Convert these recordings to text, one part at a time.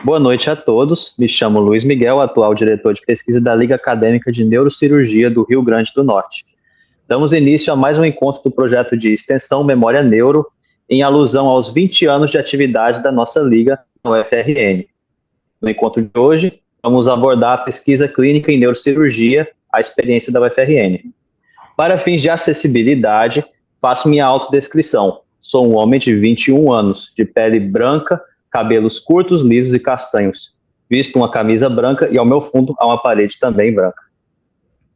Boa noite a todos. Me chamo Luiz Miguel, atual diretor de pesquisa da Liga Acadêmica de Neurocirurgia do Rio Grande do Norte. Damos início a mais um encontro do projeto de extensão Memória Neuro, em alusão aos 20 anos de atividade da nossa Liga na UFRN. No encontro de hoje, vamos abordar a pesquisa clínica em neurocirurgia, a experiência da UFRN. Para fins de acessibilidade, faço minha autodescrição. Sou um homem de 21 anos, de pele branca, cabelos curtos, lisos e castanhos. Visto uma camisa branca e ao meu fundo há uma parede também branca.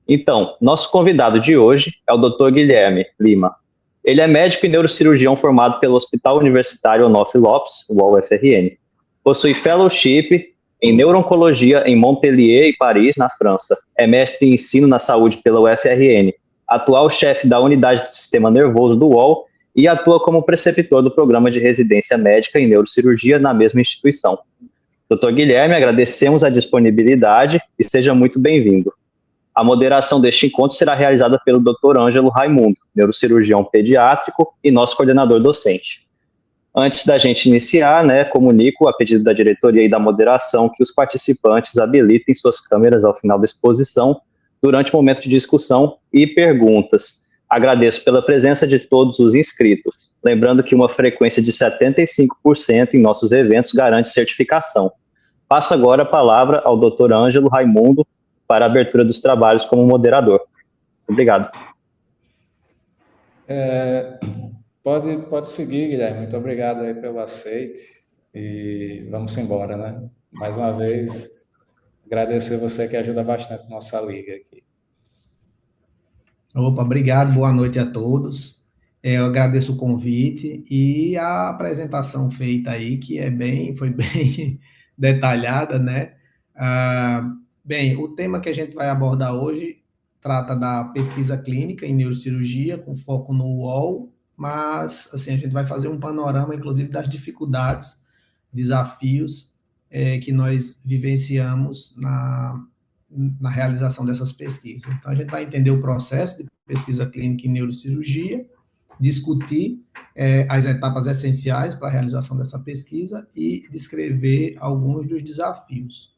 Então, nosso convidado de hoje é o Dr. Guilherme Lima. Ele é médico e neurocirurgião formado pelo Hospital Universitário Onofre Lopes, o UFRN. Possui fellowship em neuro-oncologia em Montpellier e Paris, na França. É mestre em ensino na saúde pela UFRN. Atual chefe da unidade do sistema nervoso do UOL e atua como preceptor do programa de residência médica em neurocirurgia na mesma instituição. Dr. Guilherme, agradecemos a disponibilidade e seja muito bem-vindo. A moderação deste encontro será realizada pelo Dr. Ângelo Raimundo, neurocirurgião pediátrico e nosso coordenador docente. Antes da gente iniciar, comunico, a pedido da diretoria e da moderação, que os participantes habilitem suas câmeras ao final da exposição, durante o momento de discussão e perguntas. Agradeço pela presença de todos os inscritos. Lembrando que uma frequência de 75% em nossos eventos garante certificação. Passo agora a palavra ao Dr. Ângelo Raimundo para a abertura dos trabalhos como moderador. Obrigado. Pode seguir, Guilherme. Muito obrigado aí pelo aceite. E vamos embora, né? Mais uma vez, agradecer você que ajuda bastante a nossa liga aqui. Opa, obrigado, boa noite a todos. Eu agradeço o convite e a apresentação feita aí, que foi bem detalhada, né? Bem, o tema que a gente vai abordar hoje trata da pesquisa clínica em neurocirurgia, com foco no UOL, mas, assim, a gente vai fazer um panorama, inclusive, das dificuldades, desafios que nós vivenciamos na realização dessas pesquisas. Então, a gente vai entender o processo de pesquisa clínica em neurocirurgia, discutir as etapas essenciais para a realização dessa pesquisa e descrever alguns dos desafios.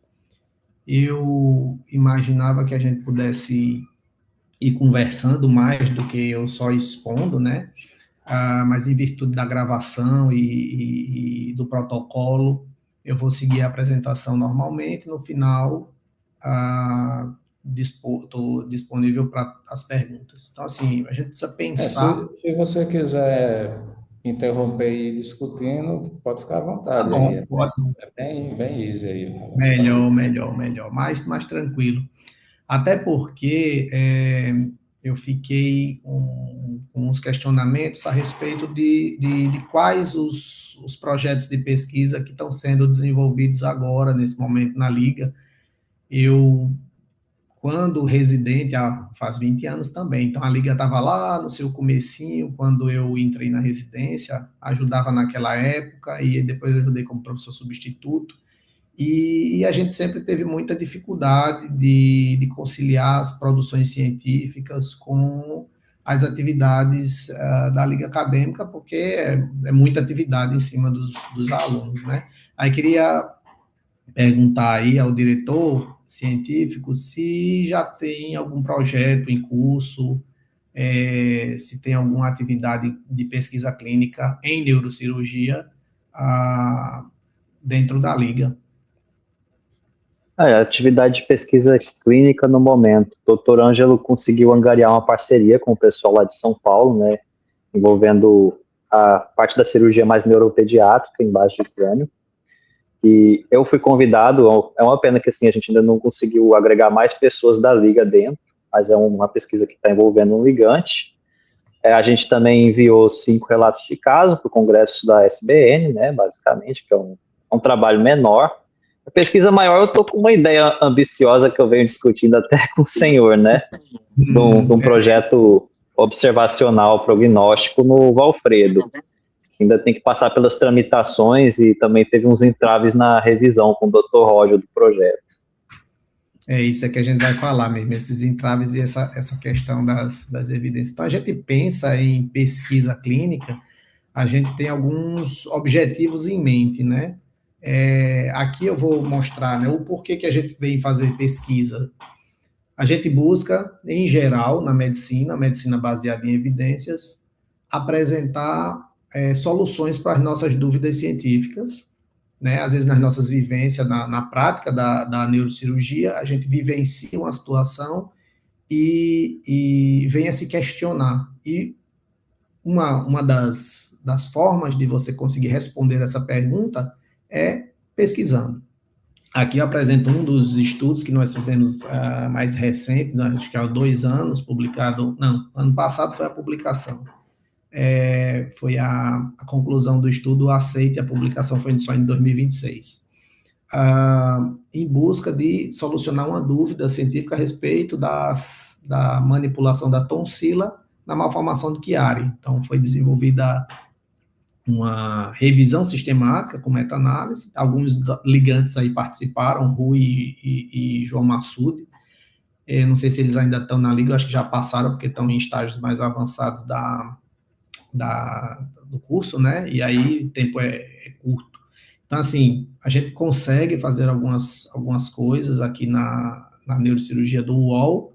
Eu imaginava que a gente pudesse ir conversando mais do que eu só expondo, né? Mas em virtude da gravação e do protocolo, eu vou seguir a apresentação normalmente. No final, estou disponível para as perguntas. Então, assim, a gente precisa pensar... Se você quiser interromper e ir discutindo, pode ficar à Tá vontade bom, aí. pode. É bem easy aí. Melhor. Mais tranquilo. Até porque eu fiquei com uns questionamentos a respeito de quais os projetos de pesquisa que estão sendo desenvolvidos agora, nesse momento, na Liga. Eu, quando residente, faz 20 anos também, então a Liga estava lá no seu comecinho, quando eu entrei na residência, ajudava naquela época, e depois ajudei como professor substituto, e a gente sempre teve muita dificuldade de conciliar as produções científicas com as atividades da Liga Acadêmica, porque é muita atividade em cima dos alunos, né? Aí queria perguntar aí ao diretor científico se já tem algum projeto em curso, se tem alguma atividade de pesquisa clínica em neurocirurgia dentro da Liga. Atividade de pesquisa clínica no momento. O Dr. Ângelo conseguiu angariar uma parceria com o pessoal lá de São Paulo, né, envolvendo a parte da cirurgia mais neuropediátrica em base de crânio. E eu fui convidado, é uma pena que assim, a gente ainda não conseguiu agregar mais pessoas da Liga dentro, mas é uma pesquisa que está envolvendo um ligante. A gente também enviou 5 relatos de caso para o congresso da SBN, né, basicamente, que é um trabalho menor. A pesquisa maior, eu estou com uma ideia ambiciosa que eu venho discutindo até com o senhor, né, de um projeto observacional prognóstico no Valfredo, que ainda tem que passar pelas tramitações e também teve uns entraves na revisão com o Dr. Roger do projeto. Isso é que a gente vai falar mesmo, esses entraves e essa questão das evidências. Então, a gente pensa em pesquisa clínica, a gente tem alguns objetivos em mente, né? Aqui eu vou mostrar, né, o porquê que a gente vem fazer pesquisa. A gente busca, em geral, na medicina baseada em evidências, apresentar soluções para as nossas dúvidas científicas, né? Às vezes, nas nossas vivências, na prática da neurocirurgia, a gente vivencia uma situação e vem a se questionar. E uma das formas de você conseguir responder essa pergunta é pesquisando. Aqui eu apresento um dos estudos que nós fizemos mais recente, né, acho que há 2 anos, publicado, não, ano passado foi a publicação, foi a conclusão do estudo aceita, a publicação foi só em 2026, em busca de solucionar uma dúvida científica a respeito da manipulação da tonsila na malformação do Chiari. Então, foi desenvolvida uma revisão sistemática com meta-análise, alguns ligantes aí participaram, Rui e João Massude, não sei se eles ainda estão na liga, acho que já passaram, porque estão em estágios mais avançados do curso, né, e aí o tempo é curto. Então, assim, a gente consegue fazer algumas coisas aqui na neurocirurgia do UOL.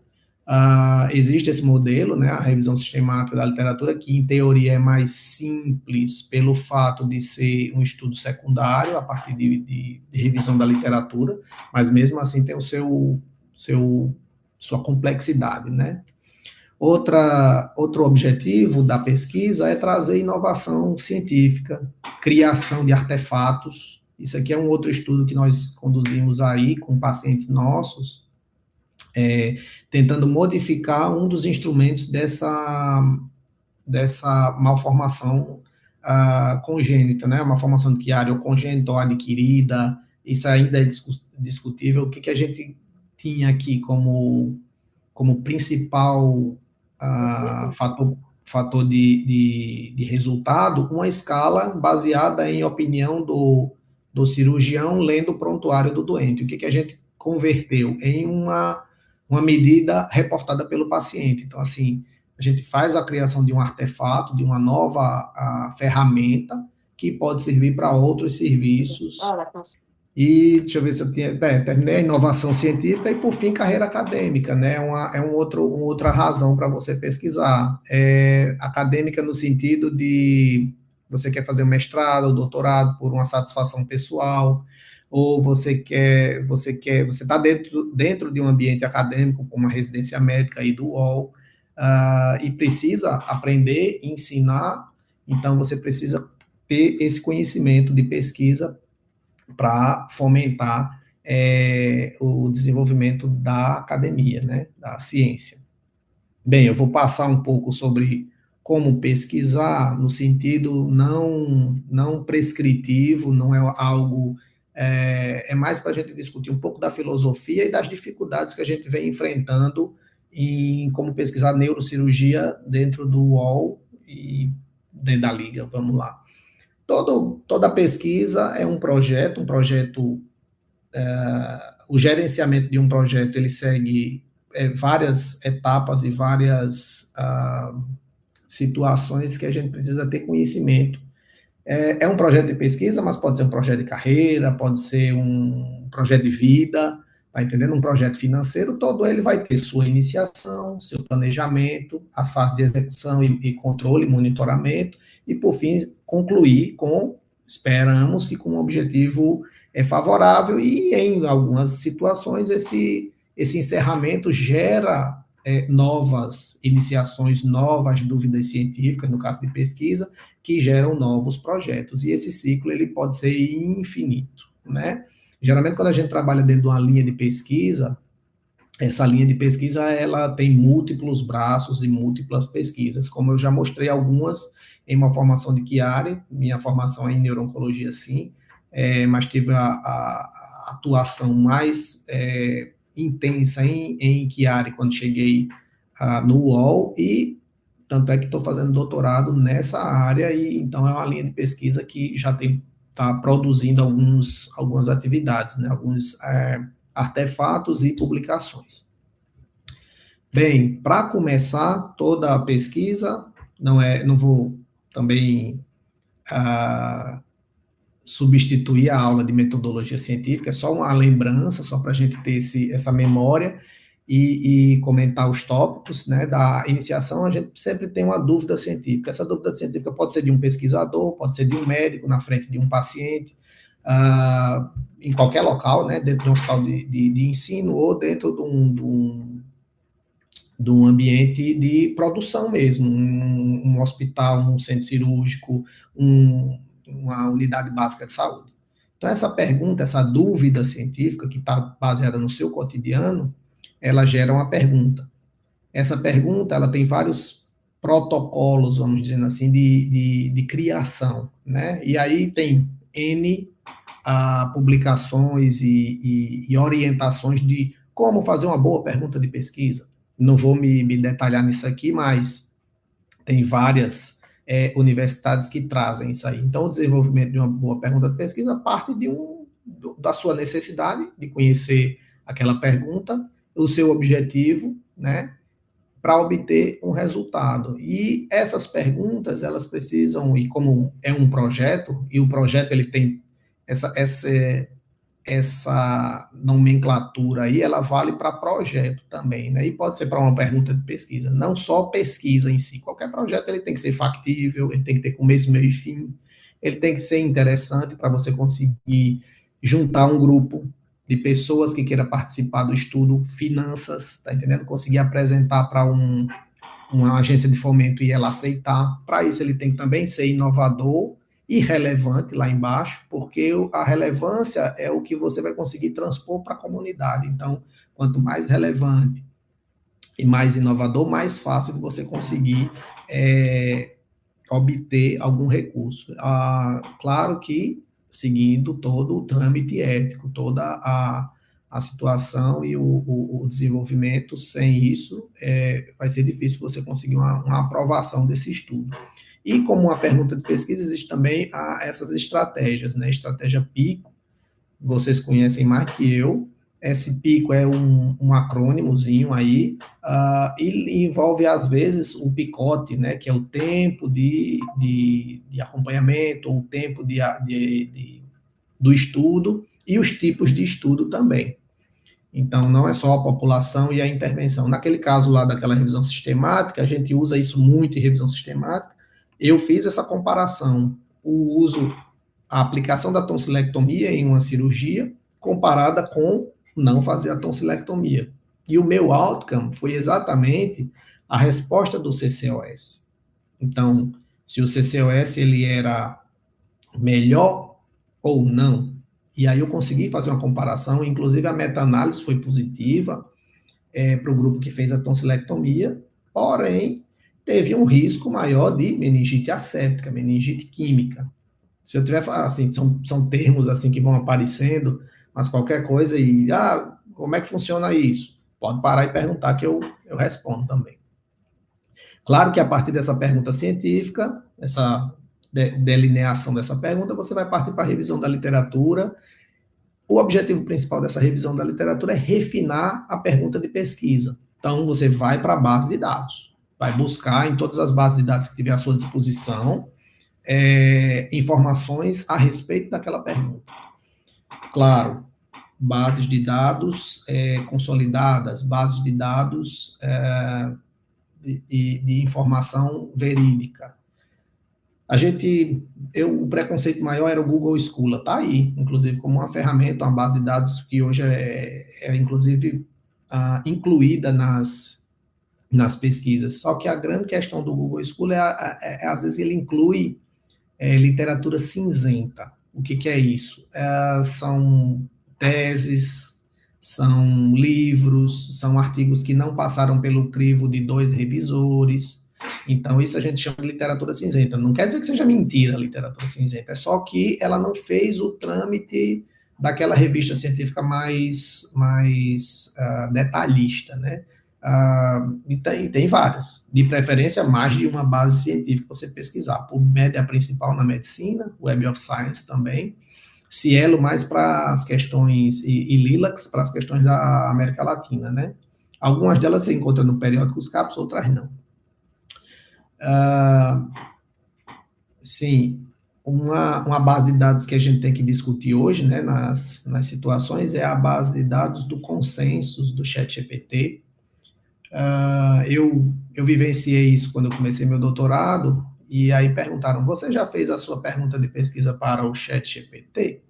Existe esse modelo, né, a revisão sistemática da literatura, que em teoria é mais simples pelo fato de ser um estudo secundário, a partir de revisão da literatura, mas mesmo assim tem sua complexidade, né? Outro objetivo da pesquisa é trazer inovação científica, criação de artefatos. Isso aqui é um outro estudo que nós conduzimos aí com pacientes nossos, tentando modificar um dos instrumentos dessa malformação congênita, né? A malformação do Chiari ou congênita ou adquirida, isso ainda é discutível. O que a gente tinha aqui como principal fator de resultado, uma escala baseada em opinião do cirurgião lendo o prontuário do doente. O que a gente converteu em uma medida reportada pelo paciente. Então, assim, a gente faz a criação de um artefato, de uma nova ferramenta que pode servir para outros serviços. E deixa eu ver se eu terminei a inovação científica e, por fim, carreira acadêmica, né? Uma outra razão para você pesquisar. Acadêmica no sentido de você quer fazer um mestrado ou doutorado por uma satisfação pessoal, ou você está dentro de um ambiente acadêmico, como uma residência médica aí do UOL, e precisa aprender, ensinar, então você precisa ter esse conhecimento de pesquisa para fomentar o desenvolvimento da academia, né, da ciência. Bem, eu vou passar um pouco sobre como pesquisar no sentido não prescritivo, não é algo, é mais para a gente discutir um pouco da filosofia e das dificuldades que a gente vem enfrentando em como pesquisar neurocirurgia dentro do UOL e dentro da Liga, vamos lá. Toda pesquisa é um projeto, o gerenciamento de um projeto, ele segue várias etapas e várias situações que a gente precisa ter conhecimento. É um projeto de pesquisa, mas pode ser um projeto de carreira, pode ser um projeto de vida, tá entendendo? Um projeto financeiro, todo ele vai ter sua iniciação, seu planejamento, a fase de execução e controle, monitoramento, e, por fim, concluir esperamos que com um objetivo favorável, e em algumas situações esse encerramento gera novas iniciações, novas dúvidas científicas, no caso de pesquisa, que geram novos projetos, e esse ciclo ele pode ser infinito, né? Geralmente, quando a gente trabalha dentro de uma linha de pesquisa, essa linha de pesquisa ela tem múltiplos braços e múltiplas pesquisas, como eu já mostrei algumas em uma formação de Chiari, minha formação é em neuro-oncologia, sim, mas tive a atuação mais intensa em Chiari quando cheguei no UOL, e tanto é que estou fazendo doutorado nessa área, e então é uma linha de pesquisa que já está produzindo algumas atividades, né, alguns artefatos e publicações. Bem, para começar toda a pesquisa, não vou também substituir a aula de metodologia científica, é só uma lembrança, só para a gente ter essa memória e comentar os tópicos, né, da iniciação. A gente sempre tem uma dúvida científica. Essa dúvida científica pode ser de um pesquisador, pode ser de um médico na frente de um paciente, em qualquer local, né, dentro de um hospital de ensino ou dentro de um ambiente de produção mesmo, um hospital, um centro cirúrgico, uma unidade básica de saúde. Então, essa pergunta, essa dúvida científica que está baseada no seu cotidiano, ela gera uma pergunta. Essa pergunta, ela tem vários protocolos, vamos dizer assim, de criação, né? E aí tem N publicações e orientações de como fazer uma boa pergunta de pesquisa. Não vou me detalhar nisso aqui, mas tem várias universidades que trazem isso aí. Então, o desenvolvimento de uma boa pergunta de pesquisa parte da sua necessidade de conhecer aquela pergunta, o seu objetivo, né, para obter um resultado. E essas perguntas, elas precisam, e como é um projeto, e o projeto ele tem essa nomenclatura aí, ela vale para projeto também, né? E pode ser para uma pergunta de pesquisa, não só pesquisa em si. Qualquer projeto ele tem que ser factível, ele tem que ter começo, meio e fim, ele tem que ser interessante para você conseguir juntar um grupo de pessoas que queira participar do estudo, finanças, tá entendendo? Conseguir apresentar para uma agência de fomento e ela aceitar. Para isso ele tem que também ser inovador e relevante lá embaixo, porque a relevância é o que você vai conseguir transpor para a comunidade. Então, quanto mais relevante e mais inovador, mais fácil de você conseguir obter algum recurso. Claro que seguindo todo o trâmite ético, toda a situação e o desenvolvimento. Sem isso, vai ser difícil você conseguir uma aprovação desse estudo. E como uma pergunta de pesquisa, existe também essas estratégias, né? Estratégia PICO, vocês conhecem mais que eu. Esse PICO é um acrônimozinho aí, e envolve, às vezes, um picote, né? Que é o tempo de acompanhamento, ou o tempo do estudo, e os tipos de estudo também. Então, não é só a população e a intervenção. Naquele caso lá daquela revisão sistemática, a gente usa isso muito em revisão sistemática. Eu fiz essa comparação, a aplicação da tonsilectomia em uma cirurgia, comparada com não fazer a tonsilectomia. E o meu outcome foi exatamente a resposta do CCOS. Então, se o CCOS ele era melhor ou não, e aí eu consegui fazer uma comparação, inclusive a meta-análise foi positiva para o grupo que fez a tonsilectomia, porém, teve um risco maior de meningite asséptica, meningite química. Se eu tiver, assim, são termos assim que vão aparecendo, mas qualquer coisa como é que funciona isso? Pode parar e perguntar que eu respondo também. Claro que a partir dessa pergunta científica, essa delineação dessa pergunta, você vai partir para a revisão da literatura. O objetivo principal dessa revisão da literatura é refinar a pergunta de pesquisa. Então, você vai para a base de dados, vai buscar em todas as bases de dados que tiver à sua disposição informações a respeito daquela pergunta. Claro, bases de dados consolidadas, bases de dados de informação verídica. O preconceito maior era o Google Scholar, tá aí, inclusive como uma ferramenta, uma base de dados que hoje inclusive incluída nas pesquisas. Só que a grande questão do Google Scholar às vezes ele inclui literatura cinzenta. O que é isso? São teses, são livros, são artigos que não passaram pelo crivo de 2 revisores. Então, isso a gente chama de literatura cinzenta. Não quer dizer que seja mentira a literatura cinzenta, é só que ela não fez o trâmite daquela revista científica mais detalhista, né? E tem vários. De preferência, mais de uma base científica para você pesquisar. PubMed é a principal na medicina, Web of Science também, Cielo mais para as questões, e Lilacs para as questões da América Latina, né? Algumas delas você encontra no periódico Os Capos, outras não. Sim, uma base de dados que a gente tem que discutir hoje, né, nas situações, é a base de dados do consensus do ChatGPT. Eu vivenciei isso quando eu comecei meu doutorado, e aí perguntaram, você já fez a sua pergunta de pesquisa para o ChatGPT?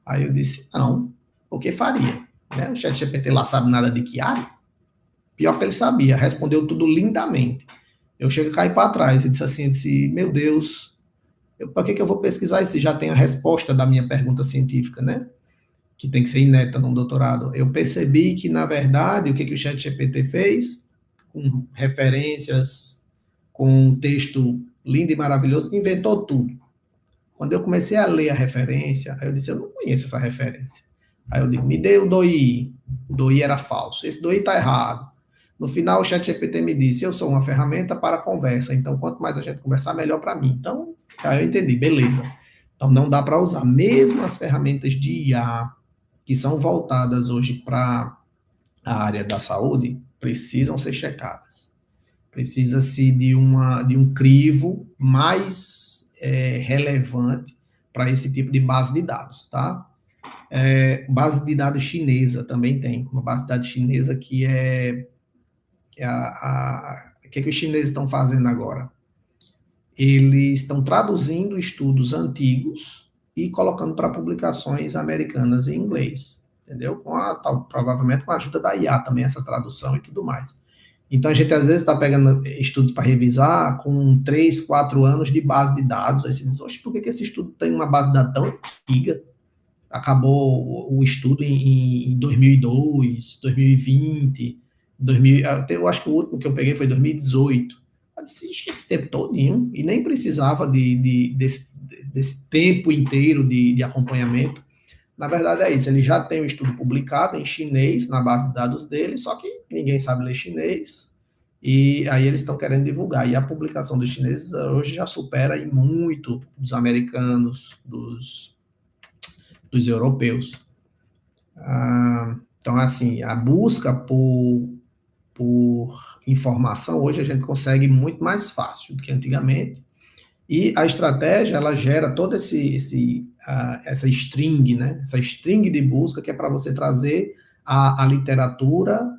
Aí eu disse, não, porque faria, né? O ChatGPT lá sabe nada de que área? Pior que ele sabia, respondeu tudo lindamente. Eu chego a cair para trás e disse assim, eu disse, meu Deus, para que eu vou pesquisar isso se já tem a resposta da minha pergunta científica, né? Que tem que ser inédita num doutorado. Eu percebi que, na verdade, o que o ChatGPT fez, com referências, com um texto lindo e maravilhoso, inventou tudo. Quando eu comecei a ler a referência, aí eu disse, eu não conheço essa referência. Aí eu digo, me dê o DOI. O DOI era falso. Esse DOI está errado. No final, o ChatGPT me disse, eu sou uma ferramenta para conversa, então quanto mais a gente conversar, melhor para mim. Então, aí eu entendi, beleza. Então, não dá para usar. Mesmo as ferramentas de IA, que são voltadas hoje para a área da saúde, precisam ser checadas. Precisa-se de um crivo mais relevante para esse tipo de base de dados, tá? Base de dados chinesa também tem, uma base de dados chinesa que o que os chineses estão fazendo agora? Eles estão traduzindo estudos antigos e colocando para publicações americanas em inglês, entendeu? Provavelmente com a ajuda da IA também, essa tradução e tudo mais. Então, a gente às vezes está pegando estudos para revisar com 3, 4 anos de base de dados, aí você diz, oxe, por que esse estudo tem uma base de dados tão antiga? Acabou o estudo em 2002, 2020, 2000, eu acho que o último que eu peguei foi 2018. Eu disse, esse tempo todinho, e nem precisava desse tempo inteiro de acompanhamento. Na verdade é isso, ele já tem o estudo publicado em chinês na base de dados dele, só que ninguém sabe ler chinês, e aí eles estão querendo divulgar. E a publicação dos chineses hoje já supera aí muito dos americanos, dos europeus. Então, assim, a busca por informação, hoje a gente consegue muito mais fácil do que antigamente, e a estratégia, ela gera toda essa string, né? Essa string de busca que é para você trazer a literatura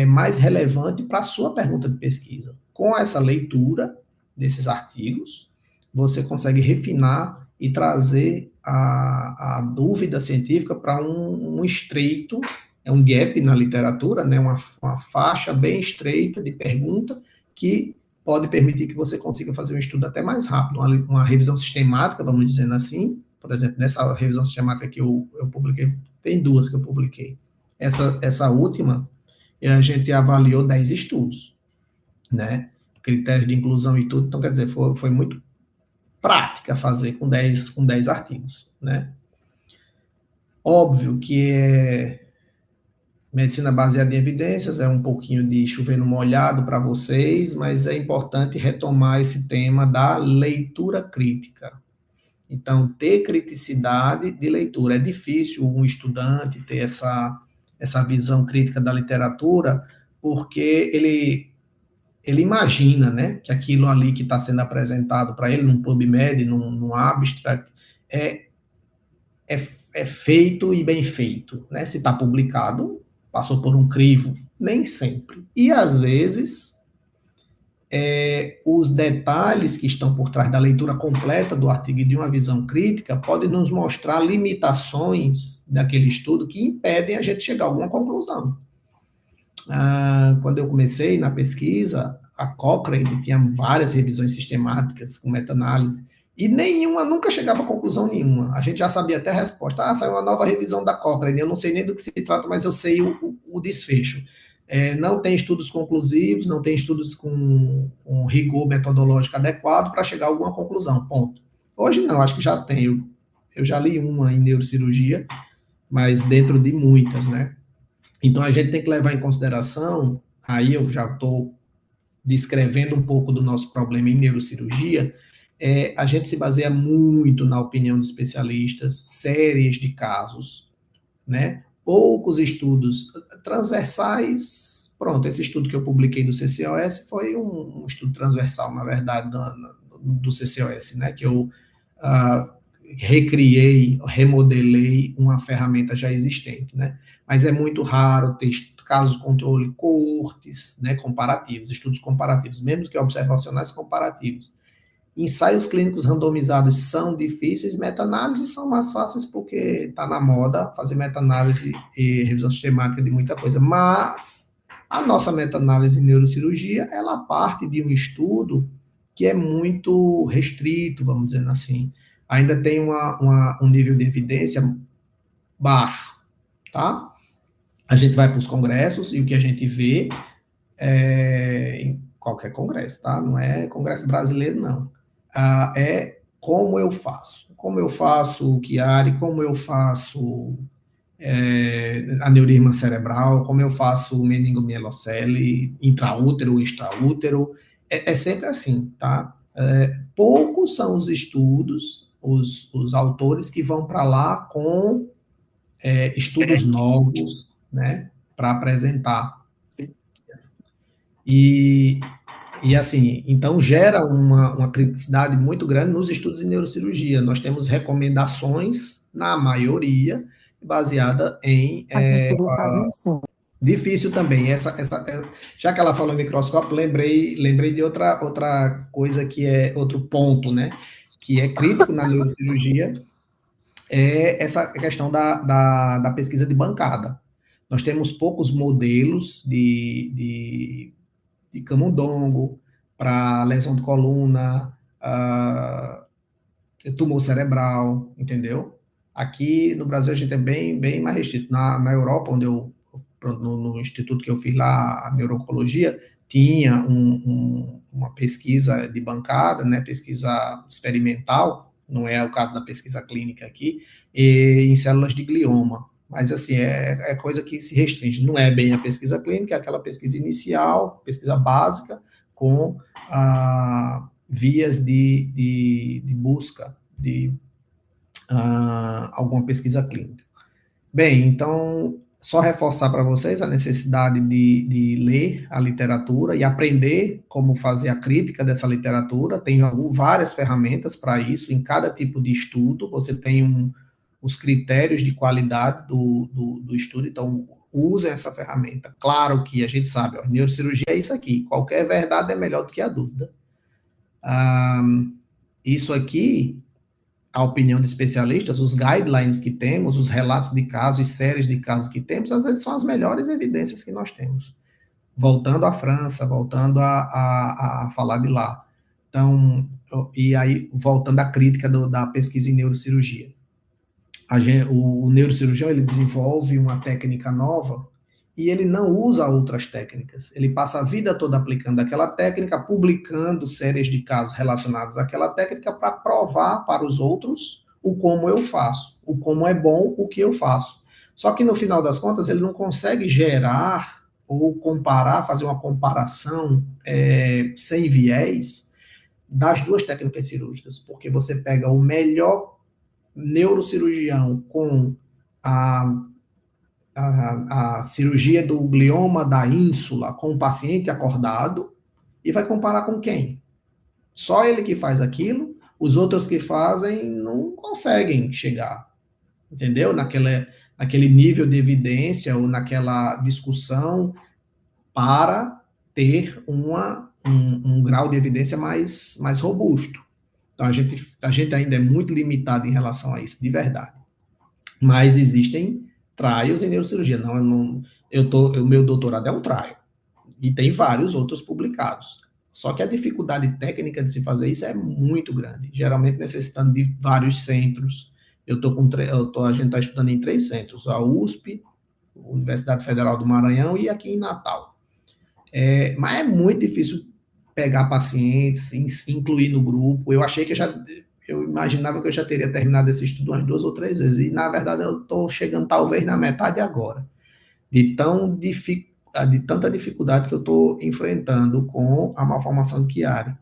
mais relevante para a sua pergunta de pesquisa. Com essa leitura desses artigos, você consegue refinar e trazer a dúvida científica para um estreito, um gap na literatura, né? Uma faixa bem estreita de pergunta que pode permitir que você consiga fazer um estudo até mais rápido, uma revisão sistemática, vamos dizer assim. Por exemplo, nessa revisão sistemática que eu publiquei, tem 2 que eu publiquei. Essa última, a gente avaliou 10 estudos, né? Critérios de inclusão e tudo, então, quer dizer, foi muito prática fazer com 10 artigos, né? Óbvio que medicina baseada em evidências é um pouquinho de chover no molhado para vocês, mas é importante retomar esse tema da leitura crítica. Então, ter criticidade de leitura. É difícil um estudante ter essa visão crítica da literatura, porque ele imagina, né, que aquilo ali que está sendo apresentado para ele num PubMed, num abstract, é feito e bem feito, né? Se está publicado, passou por um crivo, nem sempre. E, às vezes, os detalhes que estão por trás da leitura completa do artigo e de uma visão crítica podem nos mostrar limitações daquele estudo que impedem a gente chegar a alguma conclusão. Quando eu comecei na pesquisa, a Cochrane tinha várias revisões sistemáticas com meta-análise, e nenhuma nunca chegava a conclusão nenhuma. A gente já sabia até a resposta. Saiu uma nova revisão da Cochrane, eu não sei nem do que se trata, mas eu sei o desfecho. Não tem estudos conclusivos, não tem estudos com rigor metodológico adequado para chegar a alguma conclusão, ponto. Hoje não, acho que já tem. Eu já li uma em neurocirurgia, mas dentro de muitas, né? Então, a gente tem que levar em consideração, aí eu já estou descrevendo um pouco do nosso problema em neurocirurgia, a gente se baseia muito na opinião de especialistas, séries de casos, né? Poucos estudos transversais. Pronto, esse estudo que eu publiquei do CCOS foi um estudo transversal, na verdade, do CCOS, né? Que eu recriei, remodelei uma ferramenta já existente, né? Mas é muito raro ter casos de controle coortes, né, comparativos, estudos comparativos, mesmo que observacionais comparativos. Ensaios clínicos randomizados são difíceis, meta-análises são mais fáceis porque está na moda fazer meta-análise e revisão sistemática de muita coisa, mas a nossa meta-análise em neurocirurgia, ela parte de um estudo que é muito restrito, vamos dizer assim, ainda tem um nível de evidência baixo, tá? A gente vai para os congressos e o que a gente vê em qualquer congresso, tá? Não é congresso brasileiro, não. É como eu faço. Como eu faço o Chiari, como eu faço aneurisma cerebral, como eu faço o meningomielocele, intraútero, extraútero. É sempre assim, tá? Poucos são os estudos, os autores que vão para lá com estudos novos, né, para apresentar. E assim, então gera uma criticidade muito grande nos estudos em neurocirurgia. Nós temos recomendações, na maioria, baseada em difícil também. Já que ela falou em microscópio, lembrei de outra coisa que é outro ponto, né? Que é crítico na neurocirurgia, é essa questão da pesquisa de bancada. Nós temos poucos modelos de camundongo para lesão de coluna, tumor cerebral, entendeu? Aqui no Brasil a gente é bem mais restrito. Na Europa, onde no instituto que eu fiz lá, a neurologia, tinha uma pesquisa de bancada, né, pesquisa experimental, não é o caso da pesquisa clínica aqui, em células de glioma. Mas, assim, é coisa que se restringe. Não é bem a pesquisa clínica, é aquela pesquisa inicial, pesquisa básica, com vias de busca de alguma pesquisa clínica. Bem, então, só reforçar para vocês a necessidade de ler a literatura e aprender como fazer a crítica dessa literatura. Tem várias ferramentas para isso, em cada tipo de estudo, você tem os critérios de qualidade do estudo, então usem essa ferramenta. Claro que a gente sabe, neurocirurgia é isso aqui, qualquer verdade é melhor do que a dúvida. Isso aqui, a opinião de especialistas, os guidelines que temos, os relatos de casos e séries de casos que temos, às vezes são as melhores evidências que nós temos. Voltando à França, voltando a falar de lá. Então, e aí, voltando à crítica da pesquisa em neurocirurgia. O neurocirurgião, ele desenvolve uma técnica nova e ele não usa outras técnicas. Ele passa a vida toda aplicando aquela técnica, publicando séries de casos relacionados àquela técnica para provar para os outros o como eu faço, o como é bom o que eu faço. Só que no final das contas ele não consegue gerar ou comparar, fazer uma comparação sem viés das duas técnicas cirúrgicas, porque você pega o melhor neurocirurgião com a cirurgia do glioma da ínsula com o paciente acordado e vai comparar com quem? Só ele que faz aquilo, os outros que fazem não conseguem chegar, entendeu? Naquele nível de evidência ou naquela discussão para ter um grau de evidência mais robusto. Então, a gente ainda é muito limitado em relação a isso, de verdade. Mas existem trials em neurocirurgia. O meu doutorado é um trial. E tem vários outros publicados. Só que a dificuldade técnica de se fazer isso é muito grande. Geralmente necessitando de vários centros. A gente está estudando em 3 centros. A USP, a Universidade Federal do Maranhão e aqui em Natal. Mas é muito difícil pegar pacientes, incluir no grupo. Eu imaginava que eu já teria terminado esse estudo umas 2 ou 3 vezes, e na verdade eu estou chegando talvez na metade agora, de tanta dificuldade que eu estou enfrentando com a malformação de Chiari.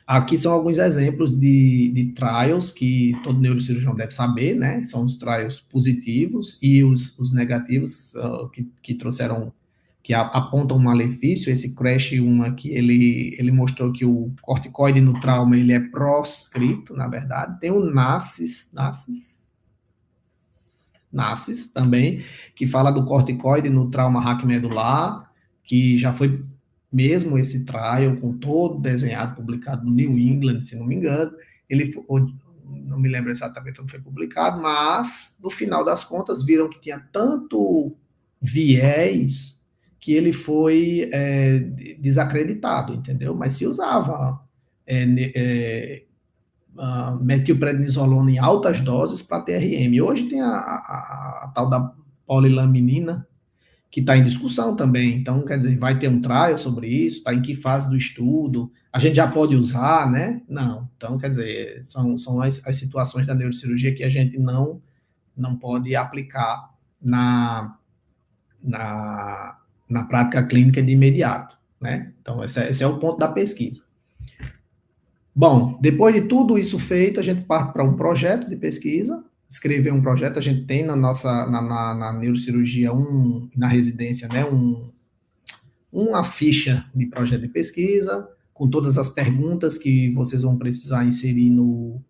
Aqui são alguns exemplos de trials que todo neurocirurgião deve saber, né? São os trials positivos e os negativos que trouxeram que apontam um malefício. Esse CRASH-1 aqui, ele mostrou que o corticoide no trauma, ele é proscrito, na verdade. Tem o NACIS também, que fala do corticoide no trauma raquimedular, que já foi mesmo esse trial, com todo desenhado, publicado no New England, se não me engano. Não me lembro exatamente onde foi publicado, mas, no final das contas, viram que tinha tanto viés que ele foi desacreditado, entendeu? Mas se usava metilprednisolona em altas doses para TRM. Hoje tem a tal da polilaminina, que está em discussão também. Então, quer dizer, vai ter um trial sobre isso? Está em que fase do estudo? A gente já pode usar, né? Não. Então, quer dizer, são as situações da neurocirurgia que a gente não pode aplicar na prática clínica de imediato, né? Então, esse é o ponto da pesquisa. Bom, depois de tudo isso feito, a gente parte para um projeto de pesquisa, escrever um projeto. A gente tem na neurocirurgia, na residência, né, uma ficha de projeto de pesquisa, com todas as perguntas que vocês vão precisar inserir no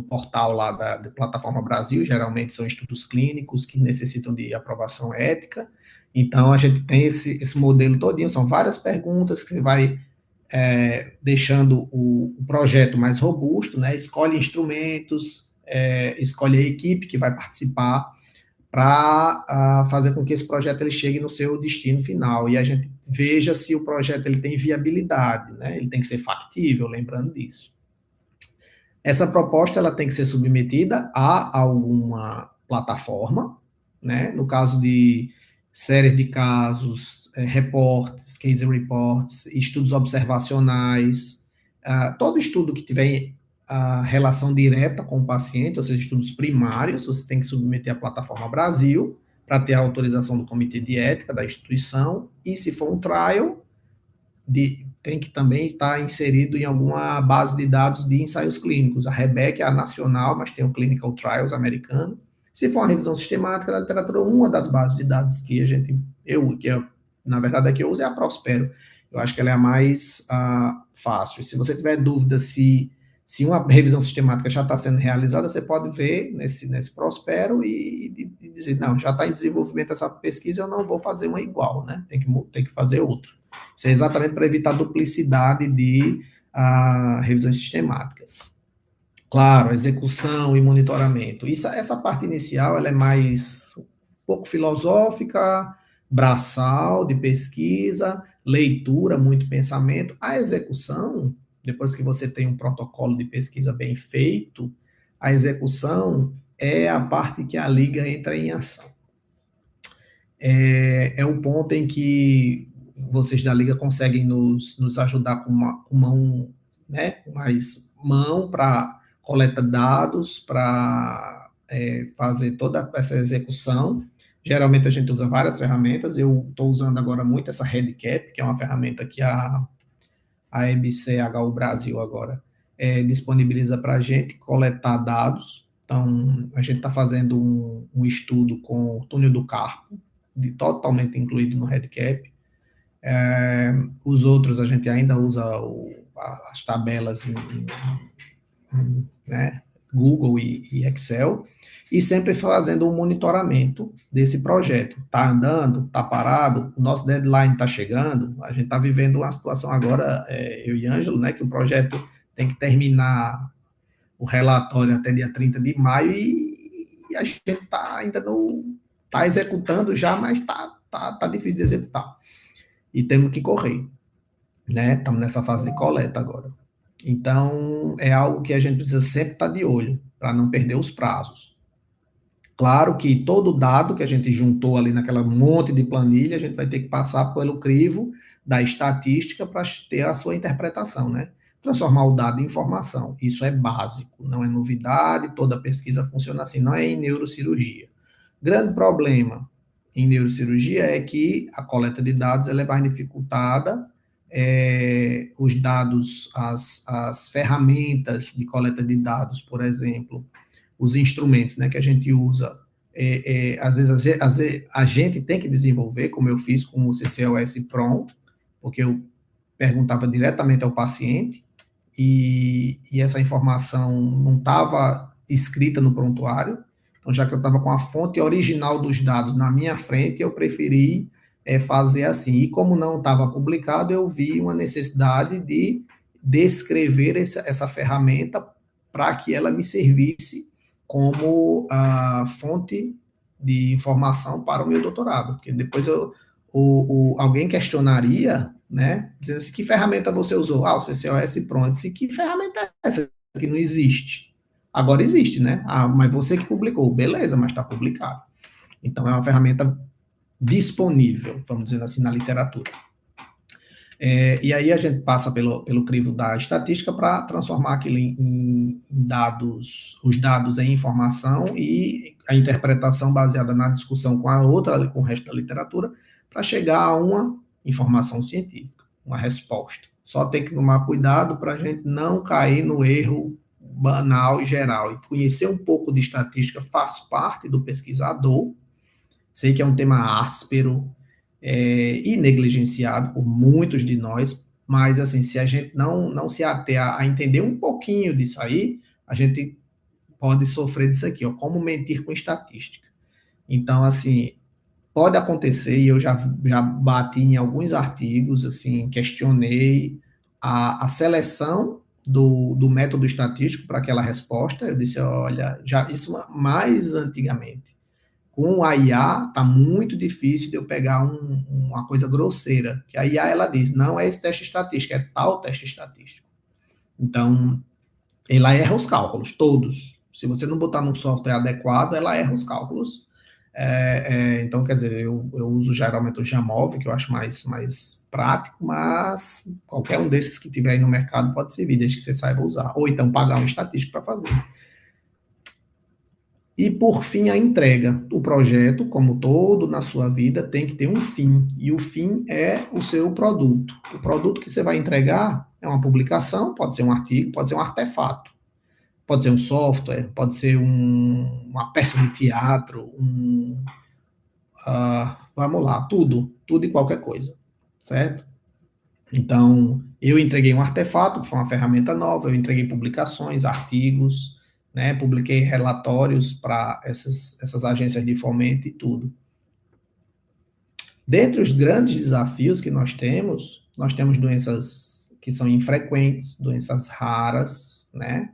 portal lá da Plataforma Brasil. Geralmente são estudos clínicos que necessitam de aprovação ética. Então, a gente tem esse modelo todinho, são várias perguntas que você vai deixando o projeto mais robusto, né? Escolhe instrumentos, escolhe a equipe que vai participar para fazer com que esse projeto ele chegue no seu destino final, e a gente veja se o projeto ele tem viabilidade, né? Ele tem que ser factível, lembrando disso. Essa proposta ela tem que ser submetida a alguma plataforma, né? No caso de séries de casos, reportes, case reports, estudos observacionais, todo estudo que tiver relação direta com o paciente, ou seja, estudos primários, você tem que submeter à Plataforma Brasil para ter a autorização do Comitê de Ética da instituição, e se for um trial, tem que também estar inserido em alguma base de dados de ensaios clínicos. A REBEC é a nacional, mas tem o Clinical Trials americano. Se for uma revisão sistemática da literatura, uma das bases de dados que na verdade, a que eu uso é a Prospero. Eu acho que ela é a mais fácil. Se você tiver dúvida se uma revisão sistemática já está sendo realizada, você pode ver nesse Prospero e dizer, não, já está em desenvolvimento essa pesquisa, eu não vou fazer uma igual, né? Tem que fazer outra. Isso é exatamente para evitar duplicidade de revisões sistemáticas. Claro, execução e monitoramento. Essa parte inicial ela é mais um pouco filosófica, braçal, de pesquisa, leitura, muito pensamento. A execução, depois que você tem um protocolo de pesquisa bem feito, a execução é a parte que a liga entra em ação. É o ponto em que vocês da liga conseguem nos ajudar com mão, né, mais mão para coleta de dados, para fazer toda essa execução. Geralmente a gente usa várias ferramentas. Eu estou usando agora muito essa REDCap, que é uma ferramenta que a EBCHU Brasil agora disponibiliza para a gente coletar dados. Então, a gente está fazendo um estudo com o túnel do carpo, totalmente incluído no REDCap. Os outros a gente ainda usa as tabelas né, Google e Excel, e sempre fazendo um monitoramento desse projeto. Está andando? Está parado? O nosso deadline está chegando? A gente está vivendo uma situação agora, eu e Ângelo, né, que o projeto tem que terminar o relatório até dia 30 de maio, e a gente ainda não está executando já, mas está difícil de executar. E temos que correr, né? Estamos nessa fase de coleta agora. Então, é algo que a gente precisa sempre estar de olho, para não perder os prazos. Claro que todo dado que a gente juntou ali naquela monte de planilha, a gente vai ter que passar pelo crivo da estatística para ter a sua interpretação, né? Transformar o dado em informação. Isso é básico, não é novidade, toda pesquisa funciona assim, não é em neurocirurgia. Grande problema em neurocirurgia é que a coleta de dados ela é mais dificultada, os dados, as ferramentas de coleta de dados, por exemplo, os instrumentos, né, que a gente usa, às vezes a gente tem que desenvolver, como eu fiz com o CCOS PROM, porque eu perguntava diretamente ao paciente, e essa informação não estava escrita no prontuário. Então, já que eu estava com a fonte original dos dados na minha frente, eu preferi fazer assim. E como não estava publicado, eu vi uma necessidade de descrever essa ferramenta para que ela me servisse como a fonte de informação para o meu doutorado, porque depois alguém questionaria, né, dizendo assim, que ferramenta você usou? Ah, o CCOS pronto. E que ferramenta é essa que não existe? Agora existe, né? Ah, mas você que publicou. Beleza, mas está publicado. Então, é uma ferramenta disponível, vamos dizer assim, na literatura. E aí a gente passa pelo crivo da estatística para transformar aquilo em dados, os dados em informação e a interpretação baseada na discussão com com o resto da literatura, para chegar a uma informação científica, uma resposta. Só tem que tomar cuidado para a gente não cair no erro banal e geral. E conhecer um pouco de estatística faz parte do pesquisador. Sei que é um tema áspero, e negligenciado por muitos de nós, mas assim, se a gente não se ater a entender um pouquinho disso aí, a gente pode sofrer disso aqui, ó, como mentir com estatística. Então, assim, pode acontecer, e eu já bati em alguns artigos, assim, questionei a seleção do método estatístico para aquela resposta. Eu disse, olha, já isso mais antigamente. Com a IA, está muito difícil de eu pegar uma coisa grosseira, que a IA, ela diz, não é esse teste estatístico, é tal teste estatístico. Então, ela erra os cálculos, todos. Se você não botar num software adequado, ela erra os cálculos. Então, quer dizer, eu uso geralmente o Jamov, que eu acho mais prático, mas qualquer um desses que tiver aí no mercado pode servir, desde que você saiba usar. Ou então pagar um estatístico para fazer. E, por fim, a entrega. O projeto, como todo na sua vida, tem que ter um fim. E o fim é o seu produto. O produto que você vai entregar é uma publicação, pode ser um artigo, pode ser um artefato. Pode ser um software, pode ser uma peça de teatro, vamos lá, tudo e qualquer coisa, certo? Então, eu entreguei um artefato, que foi uma ferramenta nova, eu entreguei publicações, artigos, né, publiquei relatórios para essas agências de fomento e tudo. Dentre os grandes desafios que nós temos doenças que são infrequentes, doenças raras, né?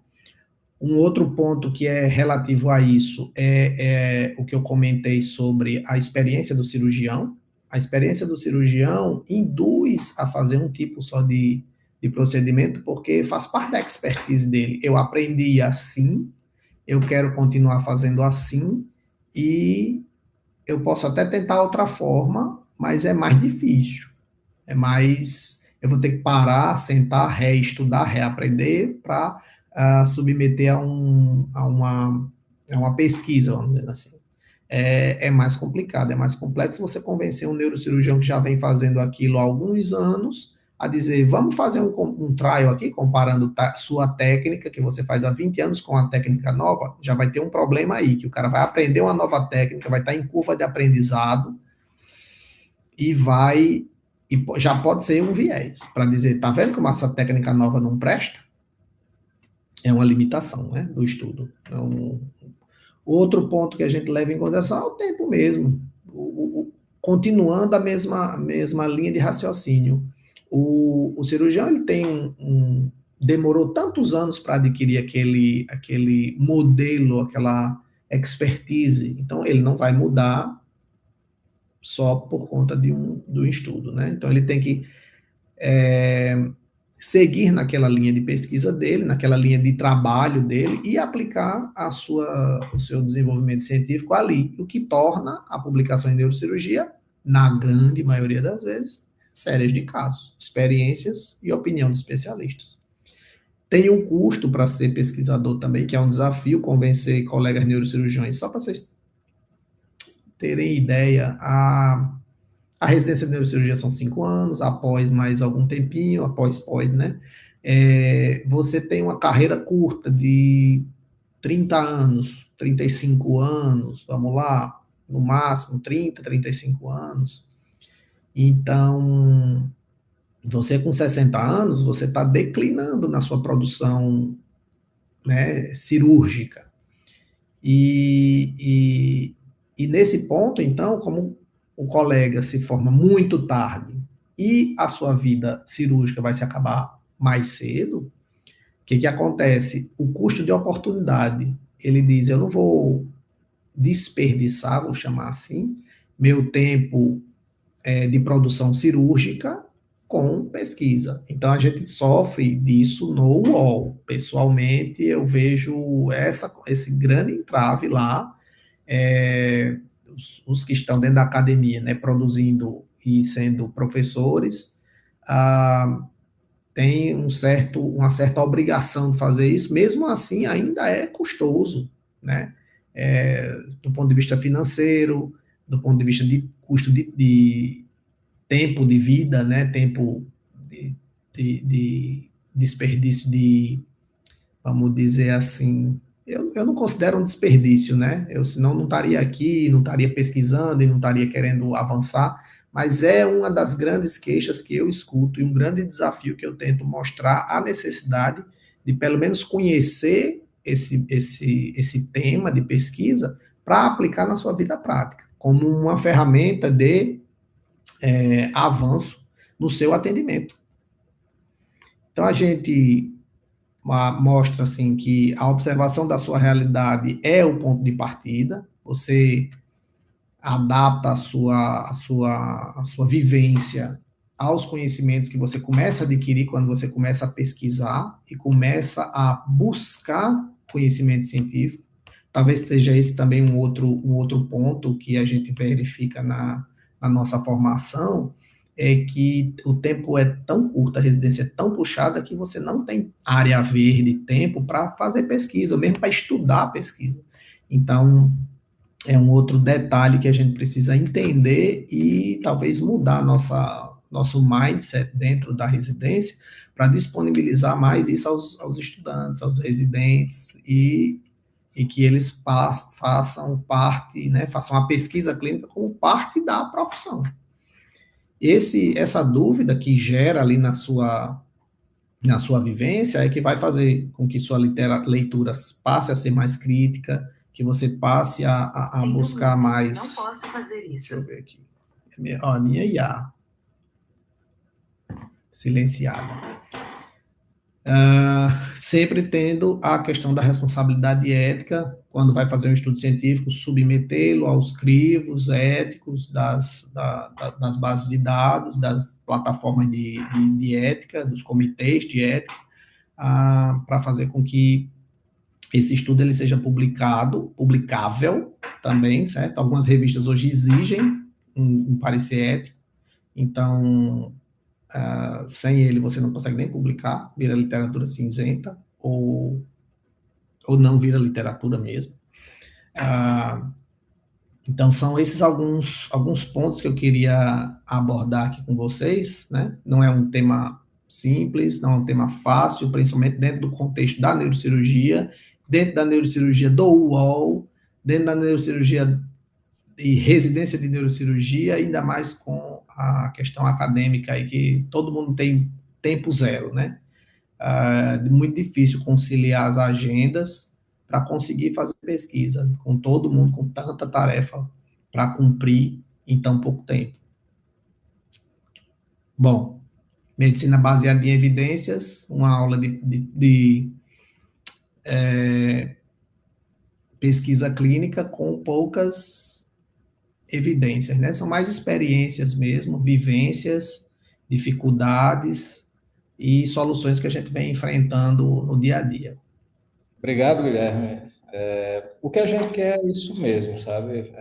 Um outro ponto que é relativo a isso é o que eu comentei sobre a experiência do cirurgião. A experiência do cirurgião induz a fazer um tipo só de procedimento, porque faz parte da expertise dele. Eu aprendi assim, eu quero continuar fazendo assim, e eu posso até tentar outra forma, mas é mais difícil. Eu vou ter que parar, sentar, reestudar, reaprender para submeter a uma pesquisa, vamos dizer assim. É mais complicado, é mais complexo você convencer um neurocirurgião que já vem fazendo aquilo há alguns anos a dizer, vamos fazer um trial aqui, comparando sua técnica, que você faz há 20 anos, com a técnica nova. Já vai ter um problema aí, que o cara vai aprender uma nova técnica, vai estar em curva de aprendizado, e já pode ser um viés, para dizer, tá vendo como essa técnica nova não presta? É uma limitação, né, do estudo. Então, outro ponto que a gente leva em consideração é o tempo mesmo. Continuando a mesma linha de raciocínio. O cirurgião, ele demorou tantos anos para adquirir aquele modelo, aquela expertise. Então, ele não vai mudar só por conta do estudo, né? Então, ele tem que seguir naquela linha de pesquisa dele, naquela linha de trabalho dele, e aplicar o seu desenvolvimento científico ali, o que torna a publicação em neurocirurgia, na grande maioria das vezes, séries de casos, experiências e opinião de especialistas. Tem um custo para ser pesquisador também, que é um desafio convencer colegas neurocirurgiões. Só para vocês terem ideia, a residência de neurocirurgia são 5 anos, após mais algum tempinho, após, né? Você tem uma carreira curta de 30 anos, 35 anos, vamos lá, no máximo 30, 35 anos. Então, você com 60 anos, você está declinando na sua produção, né, cirúrgica. E nesse ponto, então, como o colega se forma muito tarde e a sua vida cirúrgica vai se acabar mais cedo, o que acontece? O custo de oportunidade, ele diz, eu não vou desperdiçar, vou chamar assim, meu tempo de produção cirúrgica com pesquisa. Então, a gente sofre disso no UOL. Pessoalmente, eu vejo esse grande entrave lá, os que estão dentro da academia, né, produzindo e sendo professores, tem uma certa obrigação de fazer isso, mesmo assim ainda é custoso, né? Do ponto de vista financeiro, do ponto de vista de custo de tempo de vida, né? Tempo de desperdício de, vamos dizer assim, eu não considero um desperdício, né? Eu senão não estaria aqui, não estaria pesquisando e não estaria querendo avançar, mas é uma das grandes queixas que eu escuto e um grande desafio que eu tento mostrar a necessidade de pelo menos conhecer esse tema de pesquisa para aplicar na sua vida prática, como uma ferramenta de avanço no seu atendimento. Então a gente mostra assim que a observação da sua realidade é o ponto de partida, você adapta a sua vivência aos conhecimentos que você começa a adquirir quando você começa a pesquisar e começa a buscar conhecimento científico. Talvez seja esse também um outro ponto que a gente verifica na nossa formação, é que o tempo é tão curto, a residência é tão puxada que você não tem área verde, tempo para fazer pesquisa, mesmo para estudar a pesquisa. Então, é um outro detalhe que a gente precisa entender e talvez mudar nosso mindset dentro da residência para disponibilizar mais isso aos estudantes, aos residentes e que eles façam parte, né, façam a pesquisa clínica como parte da profissão. Essa dúvida que gera ali na sua vivência é que vai fazer com que sua leitura passe a ser mais crítica, que você passe a buscar mais... Não posso fazer isso. Deixa eu ver aqui. A minha IA. Silenciada. Sempre tendo a questão da responsabilidade ética, quando vai fazer um estudo científico, submetê-lo aos crivos éticos das bases de dados, das plataformas de ética, dos comitês de ética, para fazer com que esse estudo ele seja publicável também, certo? Algumas revistas hoje exigem um parecer ético, então... sem ele você não consegue nem publicar, vira literatura cinzenta, ou não vira literatura mesmo. Então, são esses alguns pontos que eu queria abordar aqui com vocês, né? Não é um tema simples, não é um tema fácil, principalmente dentro do contexto da neurocirurgia, dentro da neurocirurgia do UOL, dentro da neurocirurgia e residência de neurocirurgia, ainda mais com a questão acadêmica aí, que todo mundo tem tempo zero, né? Muito difícil conciliar as agendas para conseguir fazer pesquisa, com todo mundo com tanta tarefa para cumprir em tão pouco tempo. Bom, medicina baseada em evidências, uma aula de pesquisa clínica com poucas evidências, né? São mais experiências mesmo, vivências, dificuldades e soluções que a gente vem enfrentando no dia a dia. Obrigado, Guilherme. O que a gente quer é isso mesmo, sabe?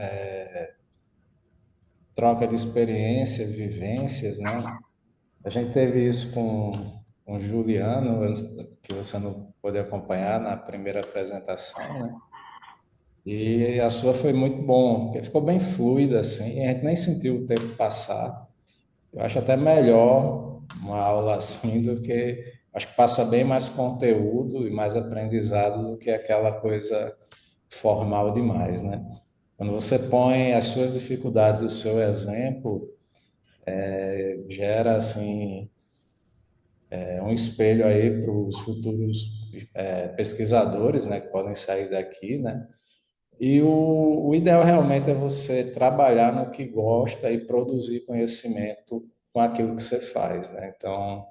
Troca de experiências, vivências, né? A gente teve isso com o Juliano, que você não pôde acompanhar na primeira apresentação, né? E a sua foi muito bom, porque ficou bem fluida, assim, e a gente nem sentiu o tempo passar. Eu acho até melhor uma aula assim do que... Acho que passa bem mais conteúdo e mais aprendizado do que aquela coisa formal demais, né? Quando você põe as suas dificuldades, o seu exemplo, gera assim um espelho aí para os futuros pesquisadores, né, que podem sair daqui, né? E o ideal realmente é você trabalhar no que gosta e produzir conhecimento com aquilo que você faz, né? Então,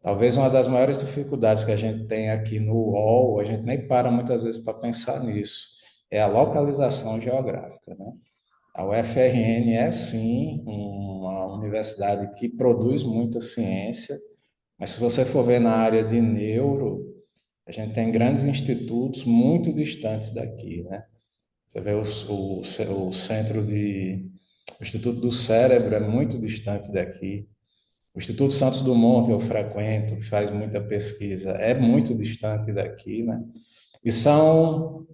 talvez uma das maiores dificuldades que a gente tem aqui no UOL, a gente nem para muitas vezes para pensar nisso, é a localização geográfica, né? A UFRN é sim uma universidade que produz muita ciência, mas se você for ver na área de neuro, a gente tem grandes institutos muito distantes daqui, né? Você vê o centro o Instituto do Cérebro é muito distante daqui. O Instituto Santos Dumont, que eu frequento, que faz muita pesquisa, é muito distante daqui, né? E são